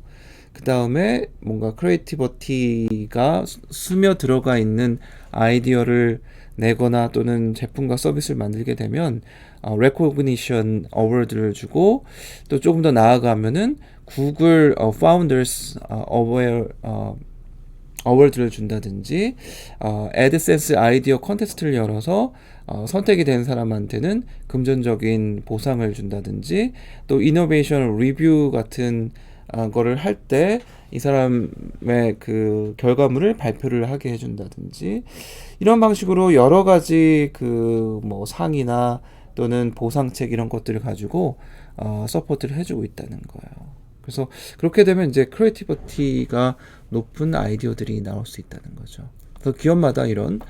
그 다음에 뭔가 크리에이티비티가 스며 들어가 있는 아이디어를 내거나 또는 제품과 서비스를 만들게 되면 레코그니션 어워드를 주고 또 조금 더 나아가면은 구글 파운더스 어워드를 준다든지 애드센스 아이디어 컨테스트를 열어서 선택이 된 사람한테는 금전적인 보상을 준다든지 또 이노베이션 리뷰 같은 거를 할 때 이 사람의 그 결과물을 발표를 하게 해준다든지 이런 방식으로 여러 가지 그 뭐 상이나 또는 보상책 이런 것들을 가지고 서포트를 해주고 있다는 거예요. 그래서 그렇게 되면 이제 크리에이티비티가 높은 아이디어들이 나올 수 있다는 거죠. 그래서 기업마다 이런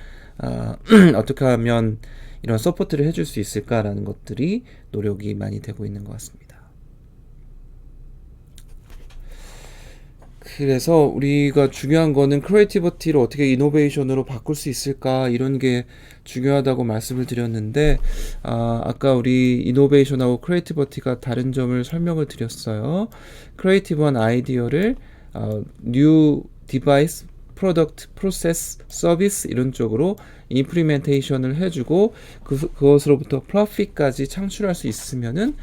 어떻게 하면 이런 서포트를 해줄 수 있을까라는 것들이 노력이 많이 되고 있는 것 같습니다. 그래서 우리가 중요한 거는 크리에이티비티를 어떻게 이노베이션으로 바꿀 수 있을까 이런 게 중요하다고 말씀을 드렸는데 아까 우리 이노베이션하고 크리에이티비티가 다른 점을 설명을 드렸어요. 크리에이티브한 아이디어를 뉴 디바이스, 프로덕트, 프로세스, 서비스 이런 쪽으로 임플리멘테이션을 해주고 그것으로부터 프로핏까지 창출할 수 있으면은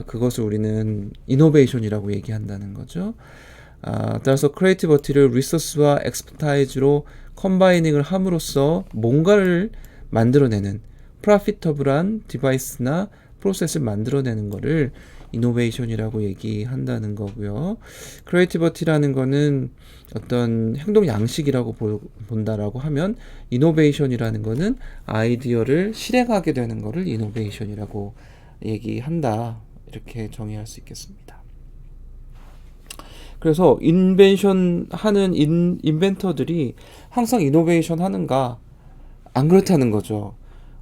그것을 우리는 이노베이션이라고 얘기한다는 거죠. 따라서 크리에이티비티를 리소스와 엑스퍼타이즈로 컴바이닝을 함으로써 뭔가를 만들어내는 프로피터블한 디바이스나 프로세스를 만들어내는 거를 이노베이션이라고 얘기한다는 거고요. 크리에이티비티라는 거는 어떤 행동 양식이라고 본다라고 하면 이노베이션이라는 거는 아이디어를 실행하게 되는 거를 이노베이션이라고 얘기한다. 이렇게 정의할 수 있겠습니다. 그래서 인벤션 하는 인벤터들이 항상 이노베이션 하는가? 안 그렇다는 거죠.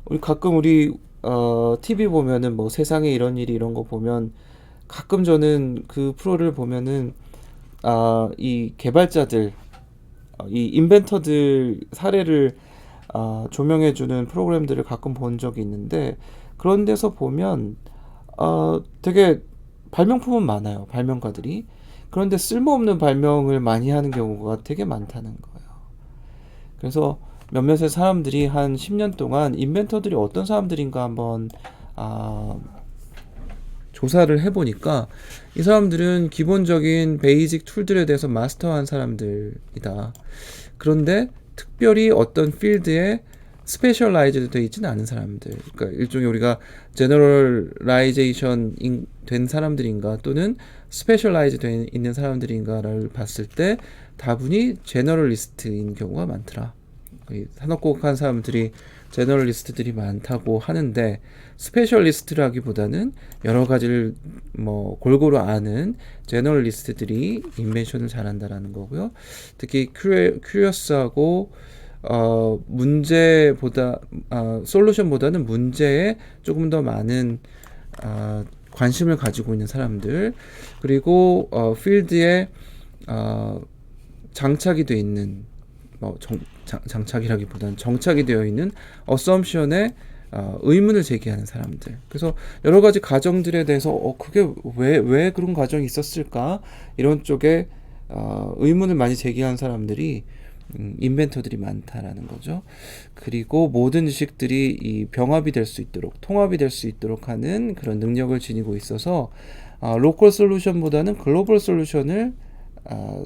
우리 가끔 TV 보면은 뭐 세상에 이런 일이 이런 거 보면 가끔 저는 그 프로를 보면은 이 개발자들 이 인벤터들 사례를 조명해주는 프로그램들을 가끔 본 적이 있는데 그런 데서 보면 되게 발명품은 많아요. 발명가들이. 그런데 쓸모없는 발명을 많이 하는 경우가 되게 많다는 거예요. 그래서 몇몇의 사람들이 한 10년 동안 인벤터들이 어떤 사람들인가 한번 조사를 해보니까 이 사람들은 기본적인 베이직 툴들에 대해서 마스터한 사람들이다. 그런데 특별히 어떤 필드에 스페셜라이즈드 되어 있지는 않은 사람들. 그러니까 일종의 우리가 제너럴라이제이션 된 사람들인가 또는 스페셜라이즈 되 있는 사람들인가를 봤을 때 다분히 제너럴리스트인 경우가 많더라. 산업고학한 사람들이 제너럴리스트들이 많다고 하는데 스페셜리스트라기보다는 여러 가지를 뭐 골고루 아는 제너럴리스트들이 인벤션을 잘한다라는 거고요. 특히 큐리어스하고 문제보다 솔루션보다는 문제에 조금 더 많은 관심을 가지고 있는 사람들 그리고 필드에 장착이 되어 있는 장착이라기보다는 정착이 되어 있는 어썸션에 의문을 제기하는 사람들. 그래서 여러 가지 가정들에 대해서 그게 왜 그런 가정이 있었을까? 이런 쪽에 의문을 많이 제기하는 사람들이 인벤터들이 많다라는 거죠. 그리고 모든 지식들이 이 병합이 될 수 있도록, 통합이 될 수 있도록 하는 그런 능력을 지니고 있어서 로컬 솔루션보다는 글로벌 솔루션을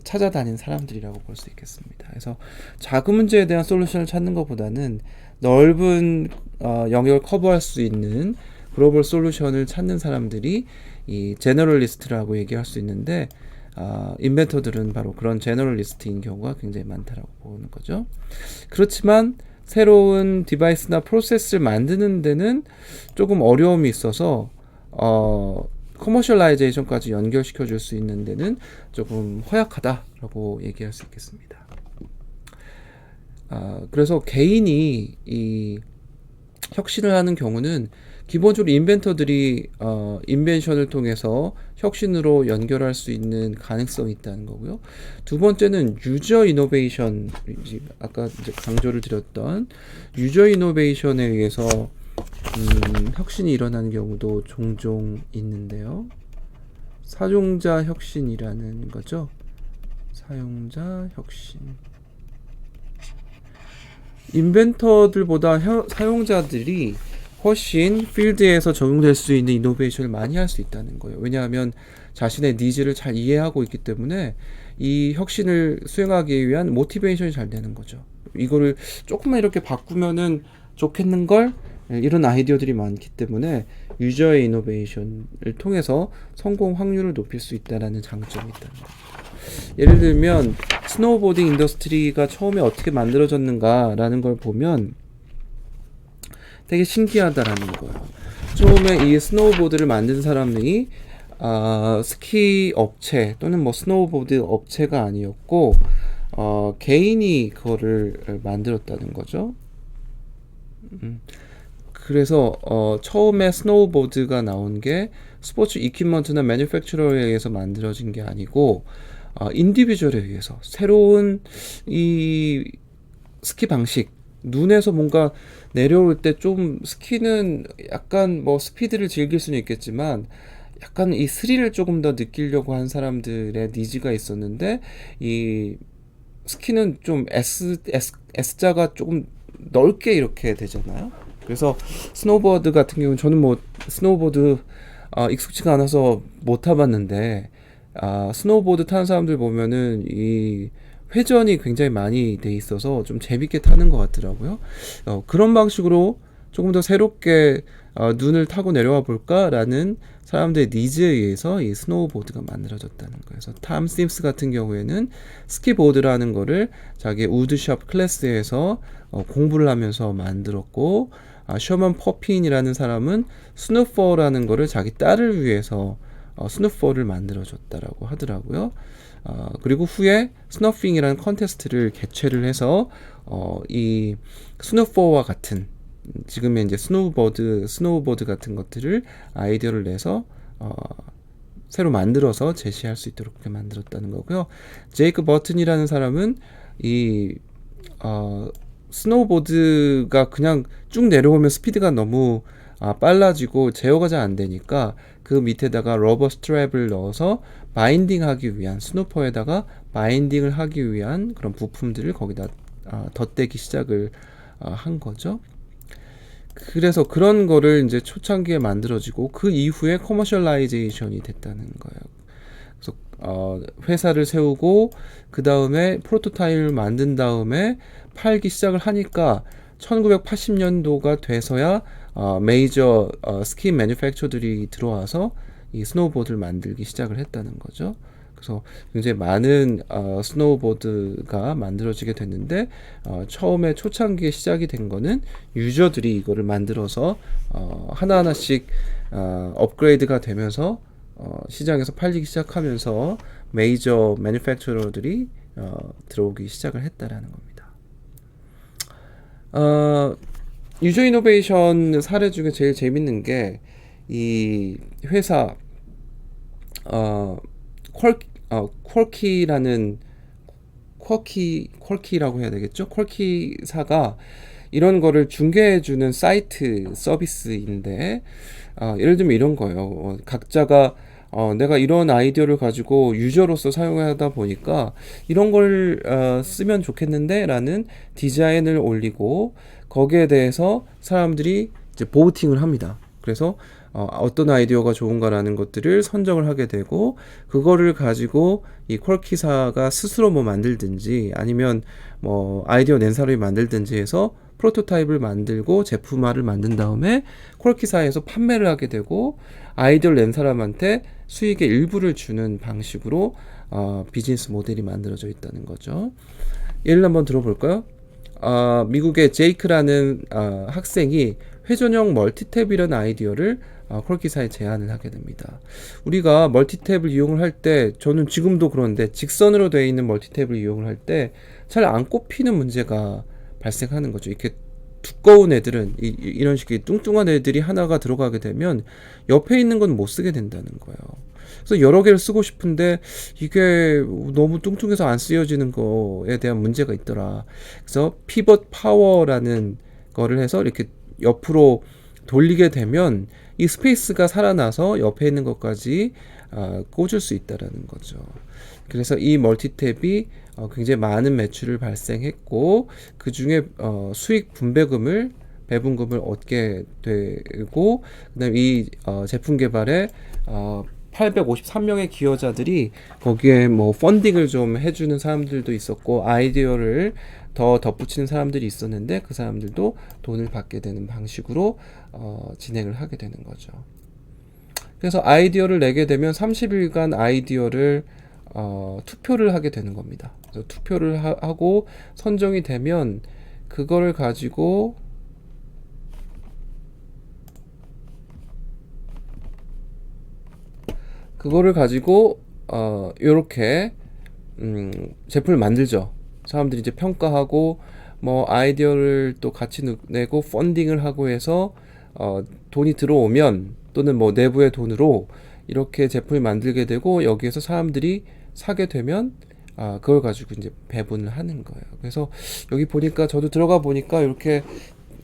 찾아다닌 사람들이라고 볼 수 있겠습니다. 그래서 작은 문제에 대한 솔루션을 찾는 것보다는 넓은 영역을 커버할 수 있는 글로벌 솔루션을 찾는 사람들이 이 제너럴리스트라고 얘기할 수 있는데, 인벤터들은 바로 그런 제너럴리스트인 경우가 굉장히 많다라고 보는 거죠. 그렇지만 새로운 디바이스나 프로세스를 만드는 데는 조금 어려움이 있어서 커머셜라이제이션까지 연결시켜 줄 수 있는 데는 조금 허약하다라고 얘기할 수 있겠습니다. 그래서 개인이 이 혁신을 하는 경우는 기본적으로 인벤터들이 인벤션을 통해서 혁신으로 연결할 수 있는 가능성이 있다는 거고요. 두 번째는 유저 이노베이션, 아까 이제 강조를 드렸던 유저 이노베이션에 의해서 혁신이 일어나는 경우도 종종 있는데요. 사용자 혁신이라는 거죠. 사용자 혁신. 인벤터들보다 사용자들이 훨씬 필드에서 적용될 수 있는 이노베이션을 많이 할 수 있다는 거예요. 왜냐하면 자신의 니즈를 잘 이해하고 있기 때문에 이 혁신을 수행하기 위한 모티베이션이 잘 되는 거죠. 이거를 조금만 이렇게 바꾸면은 좋겠는걸? 이런 아이디어들이 많기 때문에 유저의 이노베이션을 통해서 성공 확률을 높일 수 있다는 장점이 있다는 거죠. 예를 들면 스노우보딩 인더스트리가 처음에 어떻게 만들어졌는가라는 걸 보면 되게 신기하다라는 거예요. 처음에 이 스노우보드를 만든 사람이 스키 업체 또는 뭐 스노우보드 업체가 아니었고 개인이 그거를 만들었다는 거죠. 그래서 처음에 스노우보드가 나온 게 스포츠 이퀴먼트나 매니팩처러에 의해서 만들어진 게 아니고 인디비주얼에 의해서 새로운 이 스키 방식, 눈에서 뭔가 내려올 때 좀 스키는 약간 뭐 스피드를 즐길 수는 있겠지만 약간 이 스릴을 조금 더 느끼려고 한 사람들의 니즈가 있었는데, 이 스키는 좀 S자가 조금 넓게 이렇게 되잖아요. 그래서 스노우보드 같은 경우는 저는 뭐 스노우보드 익숙지가 않아서 못 타봤는데 스노우보드 타는 사람들 보면은 이 회전이 굉장히 많이 돼 있어서 좀 재밌게 타는 것 같더라고요. 그런 방식으로 조금 더 새롭게 눈을 타고 내려와 볼까라는 사람들의 니즈에 의해서 이 스노우보드가 만들어졌다는 거예요. 그래서 탐 심스 같은 경우에는 스키보드라는 거를 자기 우드샵 클래스에서 공부를 하면서 만들었고, 셔먼 퍼핀이라는 사람은 스누퍼라는 거를 자기 딸을 위해서 스누퍼를 만들어줬다라고 하더라고요. 그리고 후에 스너핑이라는 컨테스트를 개최를 해서 이 스누퍼와 같은 지금의 이제 스노우보드 같은 것들을 아이디어를 내서 새로 만들어서 제시할 수 있도록 그렇게 만들었다는 거고요. 제이크 버튼이라는 사람은 이 스노우보드가 그냥 쭉 내려오면 스피드가 너무 빨라지고 제어가 잘 안 되니까 그 밑에다가 러버 스트랩을 넣어서 바인딩 하기 위한, 스누퍼에다가 바인딩을 하기 위한 그런 부품들을 거기다 덧대기 시작을 한 거죠. 그래서 그런 거를 이제 초창기에 만들어지고 그 이후에 커머셜라이제이션이 됐다는 거예요. 그래서 회사를 세우고 그 다음에 프로토타입을 만든 다음에 팔기 시작을 하니까 1980년도가 돼서야 메이저 스키 매니팩처들이 들어와서 이 스노우보드를 만들기 시작을 했다는 거죠. 그래서 굉장히 많은 스노우보드가 만들어지게 됐는데 처음에 초창기에 시작이 된 거는 유저들이 이거를 만들어서 하나하나씩 업그레이드가 되면서 시장에서 팔리기 시작하면서 메이저 매니팩처러들이 들어오기 시작을 했다라는 겁니다. 유저 이노베이션 사례 중에 제일 재밌는 게 이 회사 퀄키라는 퀄키라고 해야 되겠죠? 퀄키사가 이런 거를 중개해주는 사이트 서비스인데, 예를 들면 이런 거예요. 각자가 내가 이런 아이디어를 가지고 유저로서 사용하다 보니까 이런 걸 쓰면 좋겠는데 라는 디자인을 올리고 거기에 대해서 사람들이 이제 보우팅을 합니다. 그래서 어떤 아이디어가 좋은가라는 것들을 선정을 하게 되고 그거를 가지고 이 퀄키사가 스스로 뭐 만들든지 아니면 뭐 아이디어 낸 사람이 만들든지 해서 프로토타입을 만들고 제품화를 만든 다음에 퀄키사에서 판매를 하게 되고 아이디어를 낸 사람한테 수익의 일부를 주는 방식으로 비즈니스 모델이 만들어져 있다는 거죠. 예를 한번 들어볼까요? 미국의 제이크라는 학생이 회전형 멀티탭이라는 아이디어를 퀄키사에 제안을 하게 됩니다. 우리가 멀티탭을 이용을 할 때 저는 지금도 그런데 직선으로 되어 있는 멀티탭을 이용을 할 때 잘 안 꼽히는 문제가 발생하는 거죠. 이렇게 두꺼운 애들은 이런 식의 뚱뚱한 애들이 하나가 들어가게 되면 옆에 있는 건 못 쓰게 된다는 거예요. 그래서 여러 개를 쓰고 싶은데 이게 너무 뚱뚱해서 안 쓰여지는 거에 대한 문제가 있더라. 그래서 피벗 파워라는 거를 해서 이렇게 옆으로 돌리게 되면 이 스페이스가 살아나서 옆에 있는 것까지 꽂을 수 있다라는 거죠. 그래서 이 멀티탭이 굉장히 많은 매출을 발생했고 그 중에 수익 분배금을 배분금을 얻게 되고 그다음 이 제품 개발에 853명의 기여자들이 거기에 뭐 펀딩을 좀 해주는 사람들도 있었고 아이디어를 더 덧붙이는 사람들이 있었는데 그 사람들도 돈을 받게 되는 방식으로 진행을 하게 되는 거죠. 그래서 아이디어를 내게 되면 30일간 아이디어를 투표를 하게 되는 겁니다. 그래서 투표를 하고 선정이 되면 그거를 가지고 요렇게 제품을 만들죠. 사람들이 이제 평가하고 뭐 아이디어를 또 같이 내고 펀딩을 하고 해서 돈이 들어오면 또는 뭐 내부의 돈으로 이렇게 제품을 만들게 되고 여기에서 사람들이 사게 되면 그걸 가지고 이제 배분을 하는 거예요. 그래서 여기 보니까 저도 들어가 보니까 이렇게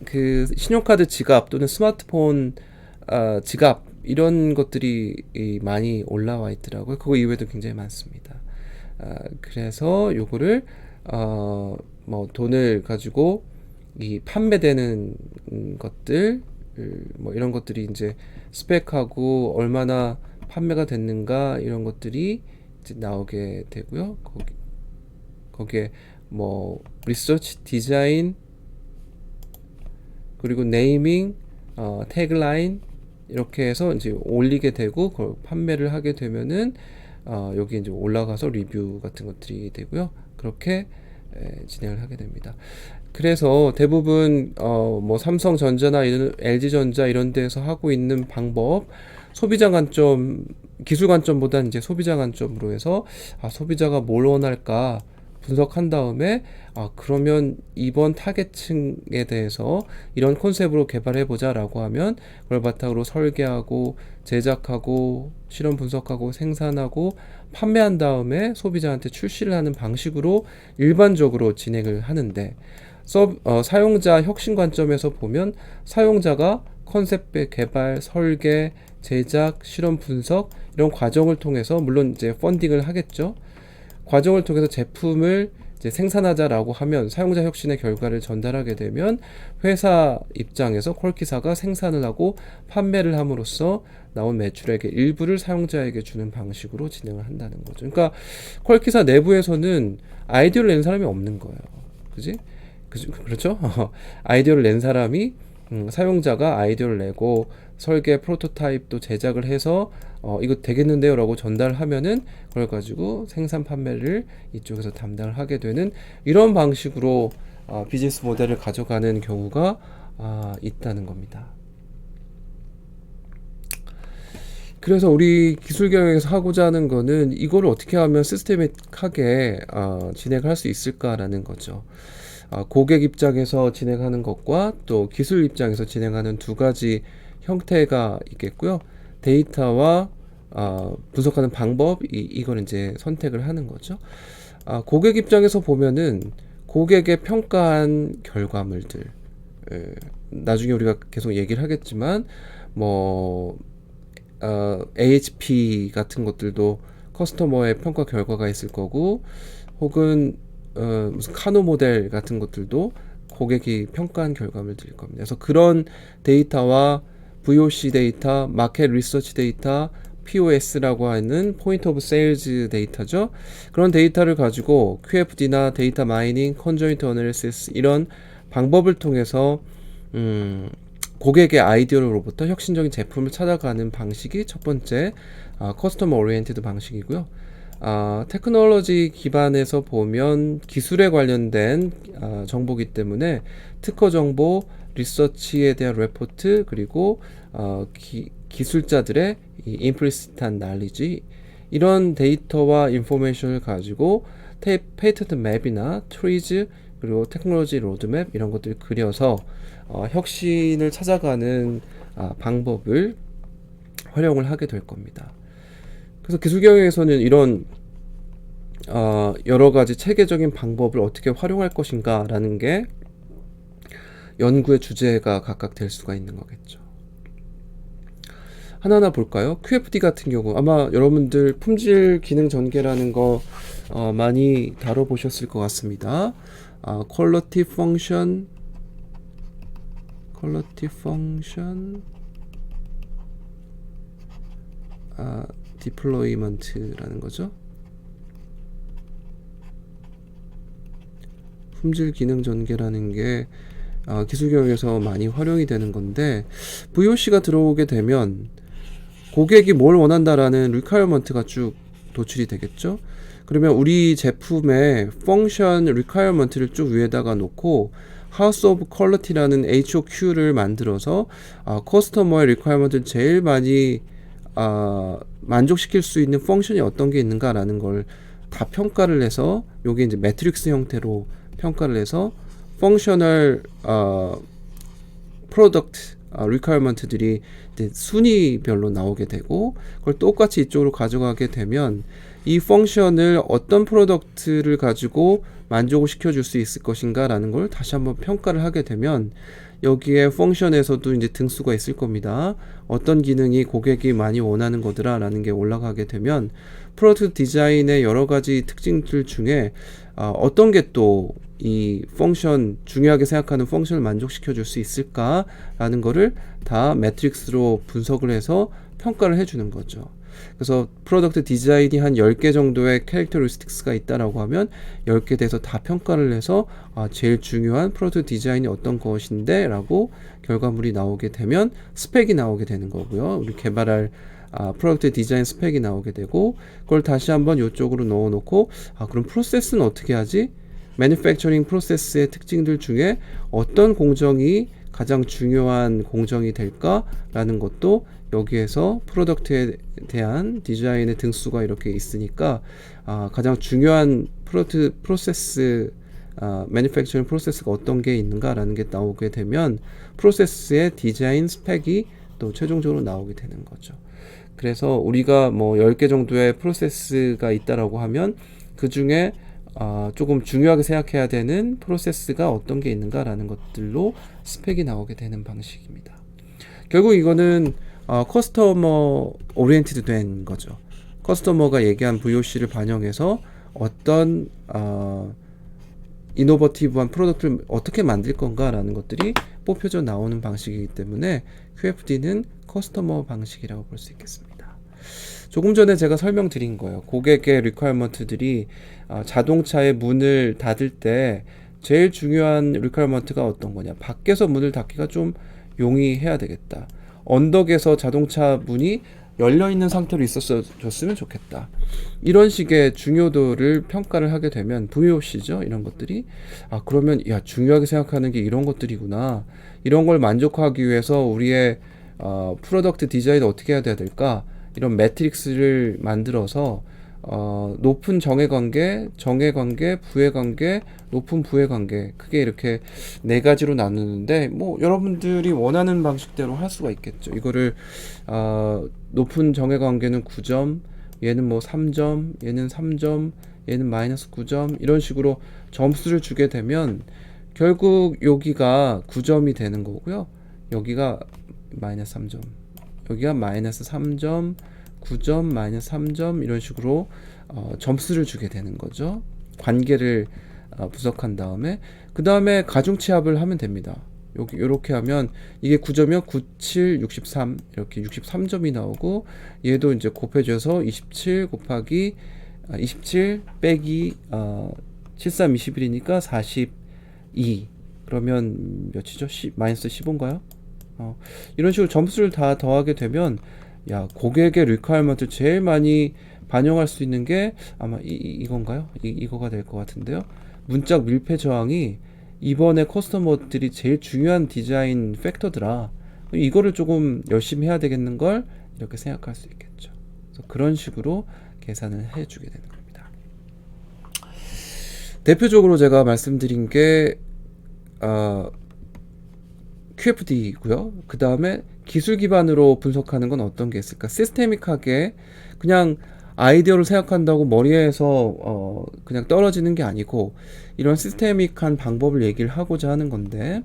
그 신용카드 지갑 또는 스마트폰 지갑 이런 것들이 많이 올라와 있더라고요. 그거 이외에도 굉장히 많습니다. 그래서 요거를 뭐 돈을 가지고 이 판매되는 것들 뭐 이런 것들이 이제 스펙하고 얼마나 판매가 됐는가 이런 것들이 이제 나오게 되고요. 거기에 뭐 리서치, 디자인, 그리고 네이밍, 태그라인 이렇게 해서 이제 올리게 되고 그걸 판매를 하게 되면은 여기 이제 올라가서 리뷰 같은 것들이 되고요. 그렇게 진행을 하게 됩니다. 그래서 대부분 뭐 삼성전자나 이런 LG전자 이런 데서 하고 있는 방법 소비자 관점, 기술 관점보다는 이제 소비자 관점으로 해서 소비자가 뭘 원할까 분석한 다음에 그러면 이번 타겟층에 대해서 이런 컨셉으로 개발해 보자라고 하면 그걸 바탕으로 설계하고 제작하고 실험 분석하고 생산하고 판매한 다음에 소비자한테 출시를 하는 방식으로 일반적으로 진행을 하는데 사용자 혁신 관점에서 보면 사용자가 컨셉 개발, 설계, 제작, 실험 분석 이런 과정을 통해서 물론 이제 펀딩을 하겠죠. 과정을 통해서 제품을 이제 생산하자라고 하면 사용자 혁신의 결과를 전달하게 되면 회사 입장에서 퀄키사가 생산을 하고 판매를 함으로써 나온 매출액의 일부를 사용자에게 주는 방식으로 진행을 한다는 거죠. 그러니까 퀄키사 내부에서는 아이디어를 낸 사람이 없는 거예요. 그지? 그렇죠? 아이디어를 낸 사람이 사용자가 아이디어를 내고 설계 프로토타입도 제작을 해서 이거 되겠는데요 라고 전달하면은 그걸 가지고 생산 판매를 이쪽에서 담당을 하게 되는 이런 방식으로 비즈니스 모델을 가져가는 경우가 있다는 겁니다. 그래서 우리 기술경영에서 하고자 하는 거는 이거를 어떻게 하면 시스테믹하게 진행을 할 수 있을까라는 거죠. 고객 입장에서 진행하는 것과 또 기술 입장에서 진행하는 두 가지 형태가 있겠고요. 데이터와 분석하는 방법 이걸 이제 선택을 하는 거죠. 고객 입장에서 보면은 고객의 평가한 결과물들 나중에 우리가 계속 얘기를 하겠지만 뭐 AHP 같은 것들도 커스터머의 평가 결과가 있을 거고, 혹은 무슨 카노 모델 같은 것들도 고객이 평가한 결과물 드릴 겁니다. 그래서 그런 데이터와 VOC 데이터, 마켓 리서치 데이터, POS라고 하는 포인트 오브 세일즈 데이터죠. 그런 데이터를 가지고 QFD나 데이터 마이닝, 컨조인트 어널리시스 이런 방법을 통해서 고객의 아이디어로부터 혁신적인 제품을 찾아가는 방식이 첫 번째 커스터머 오리엔티드 방식이고요. 테크놀로지 기반에서 보면 기술에 관련된 정보기 때문에 특허 정보, 리서치에 대한 레포트, 그리고 기술자들의 이 임플리시트한 날리지, 이런 데이터와 인포메이션을 가지고 페이턴트 맵이나 트리즈, 그리고 테크놀로지 로드맵 이런 것들을 그려서 혁신을 찾아가는 방법을 활용을 하게 될 겁니다. 그래서 기술 경영에서는 이런 여러 가지 체계적인 방법을 어떻게 활용할 것인가라는 게 연구의 주제가 각각 될 수가 있는 거겠죠. 하나하나 볼까요? QFD 같은 경우 아마 여러분들 품질 기능 전개라는 거 많이 다뤄보셨을 것 같습니다. 퀄리티 펑션 디플로이먼트라는 거죠. 품질 기능 전개라는 게 기술 경영에서 많이 활용이 되는 건데, VOC가 들어오게 되면 고객이 뭘 원한다라는 리퀘어먼트가 쭉 도출이 되겠죠. 그러면 우리 제품의 펑션 리퀘어먼트를 쭉 위에다가 놓고 하우스 오브 퀄리티라는 HOQ를 만들어서 커스터머의 리퀘어먼트를 제일 많이 만족시킬 수 있는 펑션이 어떤 게 있는가라는 걸 다 평가를 해서, 요게 이제 매트릭스 형태로 평가를 해서 펑셔널 프로덕트 리퀘어먼트들이 순위별로 나오게 되고, 그걸 똑같이 이쪽으로 가져가게 되면 이 펑션을 어떤 프로덕트를 가지고 만족을 시켜줄 수 있을 것인가 라는 걸 다시 한번 평가를 하게 되면, 여기에 펑션에서도 이제 등수가 있을 겁니다. 어떤 기능이 고객이 많이 원하는 거더라 라는 게 올라가게 되면, 프로덕트 디자인의 여러 가지 특징들 중에 어떤 게 또 이 펑션, 중요하게 생각하는 펑션을 만족시켜 줄 수 있을까 라는 거를 다 매트릭스로 분석을 해서 평가를 해주는 거죠. 그래서 프로덕트 디자인이 한 10개 정도의 캐릭터리스틱스가 있다라고 하면 10개 돼서 다 평가를 해서 제일 중요한 프로덕트 디자인이 어떤 것인데 라고 결과물이 나오게 되면 스펙이 나오게 되는 거고요. 우리 개발할 프로덕트 디자인 스펙이 나오게 되고, 그걸 다시 한번 이쪽으로 넣어 놓고 그럼 프로세스는 어떻게 하지? 매니팩처링 프로세스의 특징들 중에 어떤 공정이 가장 중요한 공정이 될까라는 것도 여기에서 프로덕트에 대한 디자인의 등수가 이렇게 있으니까 가장 중요한 프로세스 매니팩처링 프로세스가 어떤 게 있는가라는 게 나오게 되면 프로세스의 디자인 스펙이 또 최종적으로 나오게 되는 거죠. 그래서 우리가 뭐 10개 정도의 프로세스가 있다라고 하면 그 중에 조금 중요하게 생각해야 되는 프로세스가 어떤 게 있는가라는 것들로 스펙이 나오게 되는 방식입니다. 결국 이거는 커스터머 오리엔티드 된 거죠. 커스터머가 얘기한 VOC를 반영해서 어떤 이노버티브한 프로덕트를 어떻게 만들 건가라는 것들이 뽑혀져 나오는 방식이기 때문에 QFD는 커스터머 방식이라고 볼 수 있겠습니다. 조금 전에 제가 설명드린 거예요. 고객의 리퀘어먼트들이 자동차의 문을 닫을 때 제일 중요한 리퀘어먼트가 어떤 거냐, 밖에서 문을 닫기가 좀 용이해야 되겠다, 언덕에서 자동차 문이 열려있는 상태로 있었으면 좋겠다, 이런 식의 중요도를 평가를 하게 되면 VOC죠. 이런 것들이 그러면 중요하게 생각하는 게 이런 것들이구나, 이런 걸 만족하기 위해서 우리의 프로덕트 디자인을 어떻게 해야 될까, 이런 매트릭스를 만들어서 높은 정해관계, 부해관계, 높은 부해관계, 크게 이렇게 4가지로 나누는데, 뭐 여러분들이 원하는 방식대로 할 수가 있겠죠. 이거를 높은 정해관계는 9점, 얘는 뭐 3점, 얘는 3점, 얘는 마이너스 9점, 이런 식으로 점수를 주게 되면 결국 여기가 9점이 되는 거고요. 여기가 마이너스 3점, 여기가 마이너스 3점, 9점, 마이너스 3점 이런 식으로 점수를 주게 되는 거죠. 관계를 분석한 다음에 그 다음에 가중치합을 하면 됩니다. 여기 이렇게 하면 이게 9점이면 9, 7, 63 이렇게 63점이 나오고, 얘도 이제 곱해줘서 27 곱하기 27 빼기 73, 21이니까 42. 그러면 몇이죠? 마이너스 15인가요? 이런 식으로 점수를 다 더하게 되면, 야, 고객의 리퀘어먼트를 제일 많이 반영할 수 있는 게 아마 이건가요? 이거가 될 것 같은데요. 문짝 밀폐 저항이 이번에 커스터머들이 제일 중요한 디자인 팩터더라. 이거를 조금 열심히 해야 되겠는 걸 이렇게 생각할 수 있겠죠. 그래서 그런 식으로 계산을 해주게 되는 겁니다. 대표적으로 제가 말씀드린 게 QFD고요. 그 다음에 기술 기반으로 분석하는 건 어떤 게 있을까? 시스테믹하게 그냥 아이디어를 생각한다고 머리에서 그냥 떨어지는 게 아니고, 이런 시스테믹한 방법을 얘기를 하고자 하는 건데,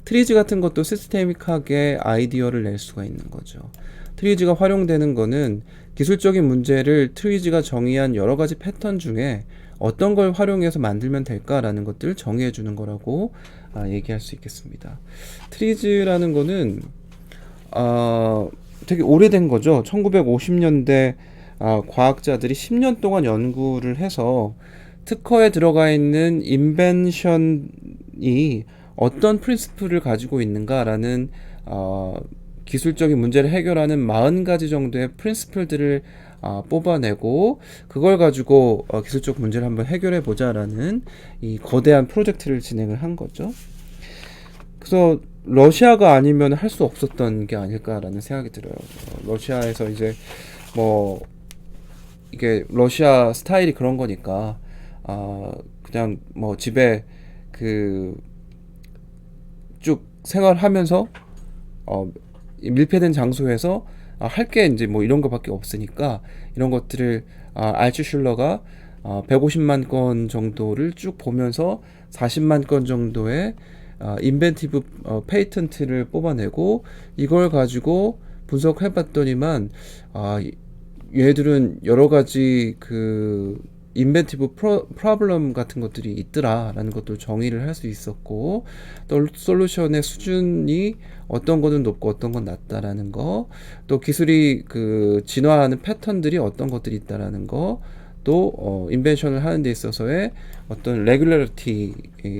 트리즈 같은 것도 시스테믹하게 아이디어를 낼 수가 있는 거죠. 트리즈가 활용되는 거는 기술적인 문제를 트리즈가 정의한 여러 가지 패턴 중에 어떤 걸 활용해서 만들면 될까라는 것들을 정의해 주는 거라고 얘기할 수 있겠습니다. 트리즈라는 거는 되게 오래된 거죠. 1950년대 과학자들이 10년 동안 연구를 해서 특허에 들어가 있는 인벤션이 어떤 프린시플을 가지고 있는가라는 기술적인 문제를 해결하는 40가지 정도의 프린시플들을 뽑아내고, 그걸 가지고 기술적 문제를 한번 해결해 보자라는 이 거대한 프로젝트를 진행을 한 거죠. 그래서 러시아가 아니면 할 수 없었던 게 아닐까라는 생각이 들어요. 러시아에서 이제 뭐 이게 러시아 스타일이 그런 거니까 그냥 뭐 집에 그 쭉 생활하면서 밀폐된 장소에서 할 게 이제 뭐 이런 거밖에 없으니까, 이런 것들을 알츠슐러가 150만 건 정도를 쭉 보면서 40만 건 정도의 인벤티브 페이턴트를 뽑아내고, 이걸 가지고 분석해 봤더니만 얘들은 여러 가지 그 인벤티브 프로블럼 같은 것들이 있더라라는 것도 정의를 할 수 있었고, 또 솔루션의 수준이 어떤 거는 높고 어떤 건 낮다라는 거, 또 기술이 그 진화하는 패턴들이 어떤 것들이 있다라는 거, 또 인벤션을 하는 데 있어서의 어떤 레귤러리티,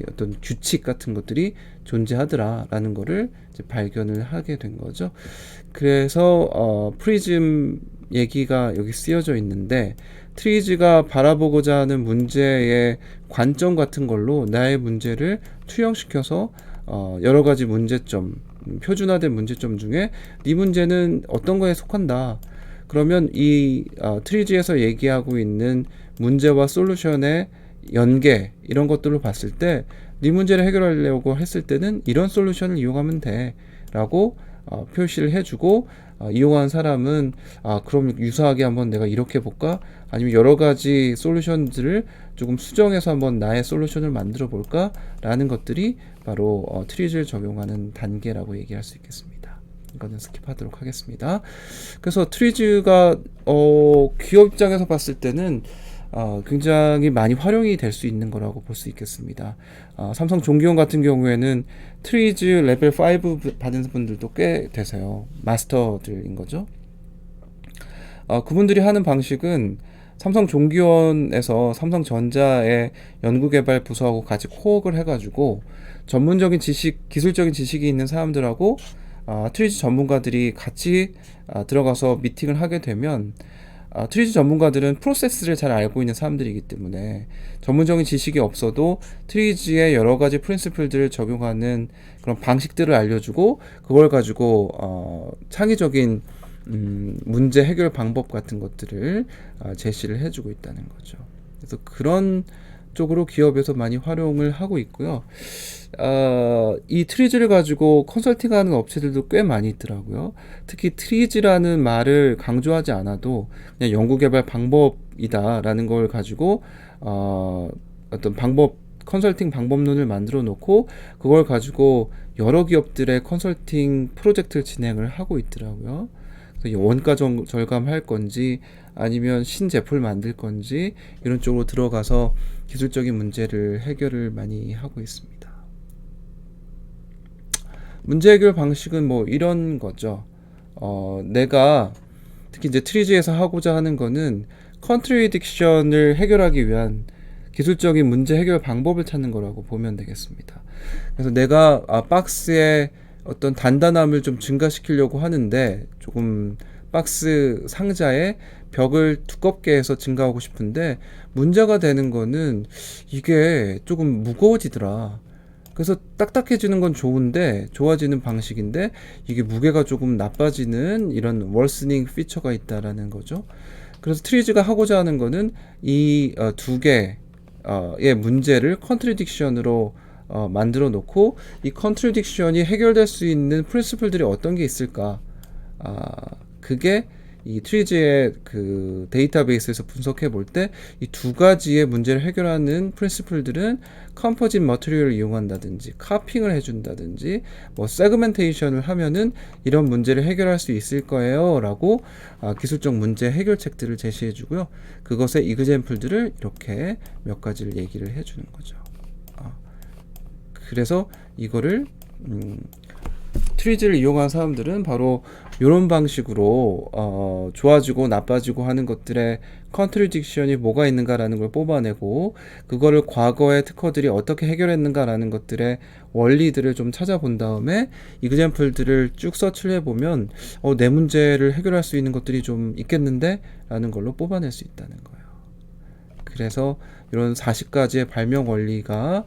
어떤 규칙 같은 것들이 존재하더라라는 거를 이제 발견을 하게 된 거죠. 그래서 프리즘 얘기가 여기 쓰여져 있는데, 트리즈가 바라보고자 하는 문제의 관점 같은 걸로 나의 문제를 투영시켜서 여러 가지 문제점, 표준화된 문제점 중에 네 문제는 어떤 거에 속한다. 그러면 이 트리즈에서 얘기하고 있는 문제와 솔루션의 연계, 이런 것들을 봤을 때 네 문제를 해결하려고 했을 때는 이런 솔루션을 이용하면 돼 라고 표시를 해주고, 이용한 사람은 그럼 유사하게 한번 내가 이렇게 볼까? 아니면 여러 가지 솔루션들을 조금 수정해서 한번 나의 솔루션을 만들어 볼까? 라는 것들이 바로 트리즈를 적용하는 단계라고 얘기할 수 있겠습니다. 이거는 스킵하도록 하겠습니다. 그래서 트리즈가 기업 입장에서 봤을 때는 굉장히 많이 활용이 될 수 있는 거라고 볼 수 있겠습니다. 삼성 종기원 같은 경우에는 트리즈 레벨 5 받은 분들도 꽤 되세요. 마스터들인 거죠. 그분들이 하는 방식은 삼성 종기원에서 삼성전자의 연구개발 부서하고 같이 코업을 해가지고 전문적인 지식, 기술적인 지식이 있는 사람들하고 트리즈 전문가들이 같이 들어가서 미팅을 하게 되면, 트리즈 전문가들은 프로세스를 잘 알고 있는 사람들이기 때문에 전문적인 지식이 없어도 트리즈의 여러 가지 프린시플들을 적용하는 그런 방식들을 알려주고, 그걸 가지고 창의적인 문제 해결 방법 같은 것들을 제시를 해주고 있다는 거죠. 그래서 그런 쪽으로 기업에서 많이 활용을 하고 있고요. 이 트리즈를 가지고 컨설팅하는 업체들도 꽤 많이 있더라고요. 특히 트리즈라는 말을 강조하지 않아도 그냥 연구개발 방법이다라는 걸 가지고 어떤 방법 컨설팅 방법론을 만들어 놓고 그걸 가지고 여러 기업들의 컨설팅 프로젝트를 진행을 하고 있더라고요. 그래서 원가 절감할 건지 아니면 신제품을 만들 건지 이런 쪽으로 들어가서 기술적인 문제를 해결을 많이 하고 있습니다. 문제 해결 방식은 뭐 이런 거죠. 내가 특히 이제 트리지에서 하고자 하는 거는 컨트리딕션을 해결하기 위한 기술적인 문제 해결 방법을 찾는 거라고 보면 되겠습니다. 그래서 내가 박스의 어떤 단단함을 좀 증가시키려고 하는데 조금 박스 상자에 벽을 두껍게 해서 증가하고 싶은데 문제가 되는 거는 이게 조금 무거워지더라. 그래서 딱딱해지는 건 좋은데 좋아지는 방식인데 이게 무게가 조금 나빠지는 이런 월스닝 피처가 있다라는 거죠. 그래서 트리즈가 하고자 하는 거는 이 두 개의 문제를 컨트리딕션으로 만들어 놓고 이 컨트리딕션이 해결될 수 있는 프린시플들이 어떤 게 있을까? 그게 이 트리즈의 그 데이터베이스에서 분석해 볼 때 이 두 가지의 문제를 해결하는 프린시플들은 컴포짓 머티리얼을 이용한다든지 카핑을 해준다든지 뭐 세그멘테이션을 하면은 이런 문제를 해결할 수 있을 거예요 라고 기술적 문제 해결책들을 제시해 주고요. 그것의 이그젬플들을 이렇게 몇 가지를 얘기를 해 주는 거죠. 그래서 이거를 트리즈를 이용한 사람들은 바로 이런 방식으로 좋아지고 나빠지고 하는 것들의 컨트리딕션이 뭐가 있는가라는 걸 뽑아내고 그거를 과거의 특허들이 어떻게 해결했는가라는 것들의 원리들을 좀 찾아본 다음에 이그젬플들을 쭉 서치를 해보면 내 문제를 해결할 수 있는 것들이 좀 있겠는데? 라는 걸로 뽑아낼 수 있다는 거예요. 그래서 이런 40가지의 발명 원리가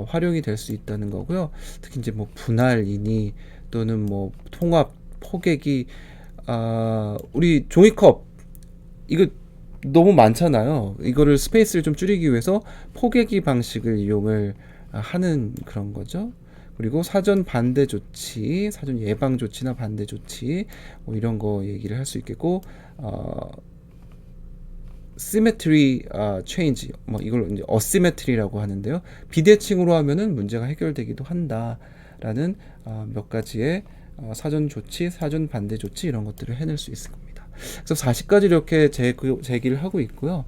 활용이 될 수 있다는 거고요. 특히 이제 뭐 분할이니 또는 뭐 통합, 포개기, 우리 종이컵 이거 너무 많잖아요. 이거를 스페이스를 좀 줄이기 위해서 포개기 방식을 이용을 하는 그런 거죠. 그리고 사전 반대 조치, 사전 예방 조치나 반대 조치 뭐 이런 거 얘기를 할 수 있겠고 시메트리 체인지 뭐 이걸 이제 어시메트리라고 하는데요. 비대칭으로 하면은 문제가 해결되기도 한다라는 몇 가지의 사전 조치, 사전 반대 조치 이런 것들을 해낼 수 있을 겁니다. 그래서 40가지 이렇게 제기를 하고 있고요.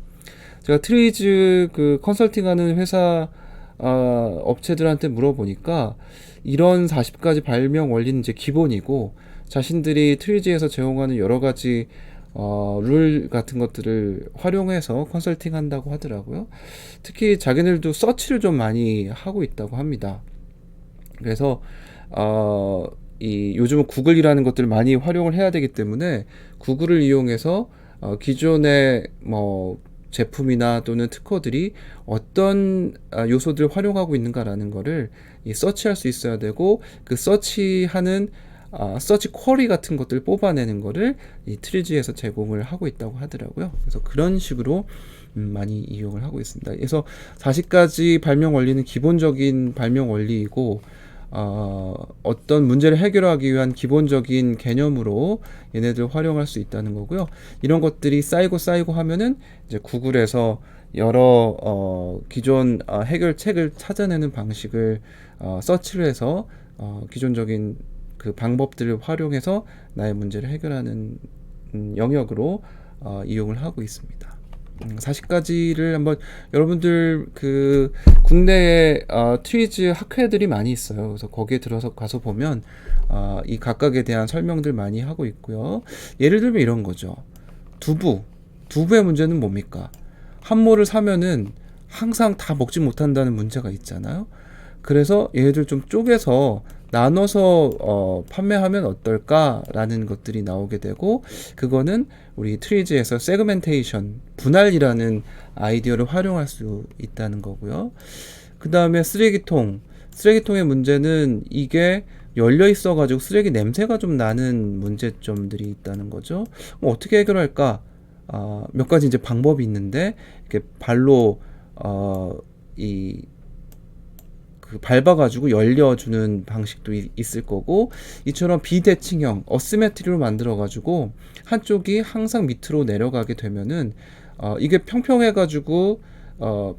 제가 트리즈 그 컨설팅하는 회사 업체들한테 물어보니까 이런 40가지 발명 원리는 이제 기본이고 자신들이 트리즈에서 제공하는 여러 가지 룰 같은 것들을 활용해서 컨설팅 한다고 하더라고요. 특히 자기들도 서치를 좀 많이 하고 있다고 합니다. 그래서 요즘은 구글이라는 것들을 많이 활용을 해야 되기 때문에 구글을 이용해서 기존의 뭐 제품이나 또는 특허들이 어떤 요소들을 활용하고 있는가라는 거를 서치할 수 있어야 되고 그 서치하는 서치 쿼리 같은 것들을 뽑아내는 거를 이 트리지에서 제공을 하고 있다고 하더라고요. 그래서 그런 식으로 많이 이용을 하고 있습니다. 그래서 40가지 발명 원리는 기본적인 발명 원리이고 어떤 문제를 해결하기 위한 기본적인 개념으로 얘네들 활용할 수 있다는 거고요. 이런 것들이 쌓이고 하면은 이제 구글에서 여러 기존 해결책을 찾아내는 방식을 서치를 해서 기존적인 그 방법들을 활용해서 나의 문제를 해결하는 영역으로 이용을 하고 있습니다. 40가지를 한번 여러분들 그 국내에 트리즈 학회들이 많이 있어요. 그래서 거기에 들어서 가서 보면 이 각각에 대한 설명들 많이 하고 있고요. 예를 들면 이런 거죠. 두부의 문제는 뭡니까? 한 모를 사면은 항상 다 먹지 못한다는 문제가 있잖아요. 그래서 얘네들 좀 쪼개서 나눠서 판매하면 어떨까라는 것들이 나오게 되고 그거는 우리 트리즈에서 세그멘테이션, 분할이라는 아이디어를 활용할 수 있다는 거고요. 그 다음에 쓰레기통의 문제는 이게 열려 있어 가지고 쓰레기 냄새가 좀 나는 문제점들이 있다는 거죠. 어떻게 해결할까? 몇 가지 이제 방법이 있는데 이렇게 발로 밟아가지고 열려주는 방식도 있을 거고 이처럼 비대칭형 어시메트리로 만들어가지고 한쪽이 항상 밑으로 내려가게 되면은 이게 평평해가지고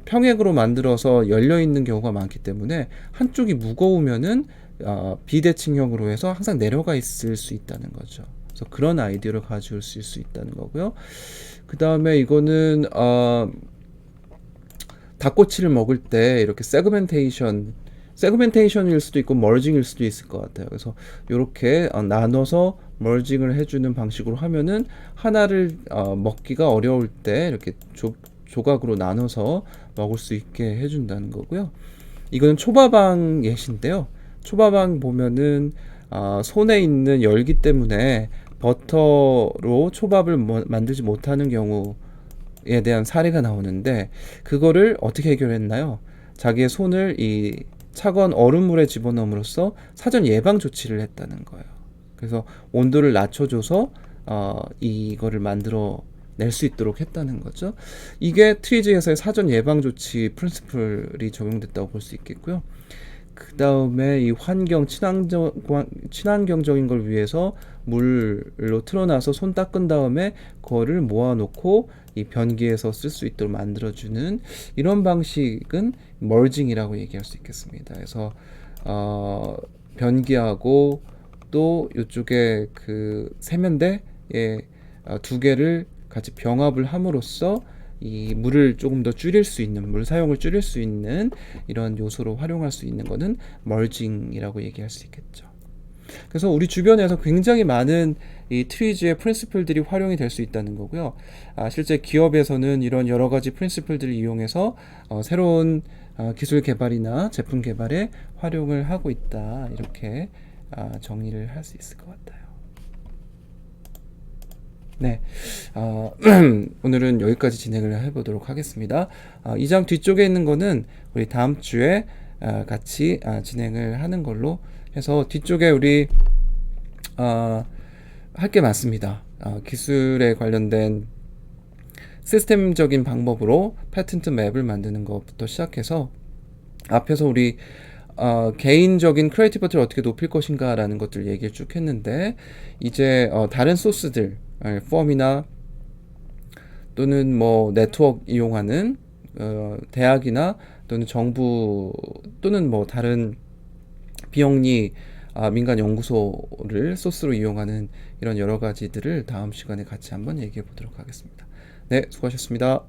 평행으로 만들어서 열려 있는 경우가 많기 때문에 한쪽이 무거우면은 비대칭형으로 해서 항상 내려가 있을 수 있다는 거죠. 그래서 그런 아이디어를 가져올 수 있다는 거고요. 그 다음에 이거는 닭꼬치를 먹을 때 이렇게 세그멘테이션일 수도 있고 멀징일 수도 있을 것 같아요. 그래서 이렇게 나눠서 멀징을 해주는 방식으로 하면은 하나를 먹기가 어려울 때 이렇게 조각으로 나눠서 먹을 수 있게 해준다는 거고요. 이거는 초밥왕 예시인데요. 초밥왕 보면은 손에 있는 열기 때문에 버터로 초밥을 만들지 못하는 경우에 대한 사례가 나오는데, 그거를 어떻게 해결했나요? 자기의 손을 이 차가운 얼음물에 집어넣음으로써 사전 예방 조치를 했다는 거예요. 그래서 온도를 낮춰줘서 이거를 만들어 낼 수 있도록 했다는 거죠. 이게 트리즈에서의 사전 예방 조치 프린시플이 적용됐다고 볼 수 있겠고요. 그 다음에 이 친환경적인 걸 위해서 물로 틀어놔서 손 닦은 다음에 그거를 모아놓고 이 변기에서 쓸 수 있도록 만들어주는 이런 방식은 멀징이라고 얘기할 수 있겠습니다. 그래서 변기하고 또 이쪽에 그 세면대에 두 개를 같이 병합을 함으로써 이 물을 조금 더 줄일 수 있는, 물 사용을 줄일 수 있는 이런 요소로 활용할 수 있는 거는 멀징이라고 얘기할 수 있겠죠. 그래서 우리 주변에서 굉장히 많은 이 트리즈의 프린시플들이 활용이 될 수 있다는 거고요. 실제 기업에서는 이런 여러 가지 프린시플들을 이용해서 새로운 기술 개발이나 제품 개발에 활용을 하고 있다, 이렇게 정의를 할 수 있을 것 같아요. 네, 오늘은 여기까지 진행을 해보도록 하겠습니다. 이 장 뒤쪽에 있는 거는 우리 다음 주에 같이 진행을 하는 걸로 해서, 뒤쪽에 우리 할 게 많습니다. 기술에 관련된 시스템적인 방법으로 패턴트 맵을 만드는 것부터 시작해서, 앞에서 우리 개인적인 크리에이티비티를 어떻게 높일 것인가 라는 것들 얘기를 쭉 했는데, 이제 다른 소스들, 펌이나 또는 뭐 네트워크 이용하는 대학이나 또는 정부 또는 뭐 다른 비영리 민간 연구소를 소스로 이용하는 이런 여러 가지들을 다음 시간에 같이 한번 얘기해 보도록 하겠습니다. 네, 수고하셨습니다.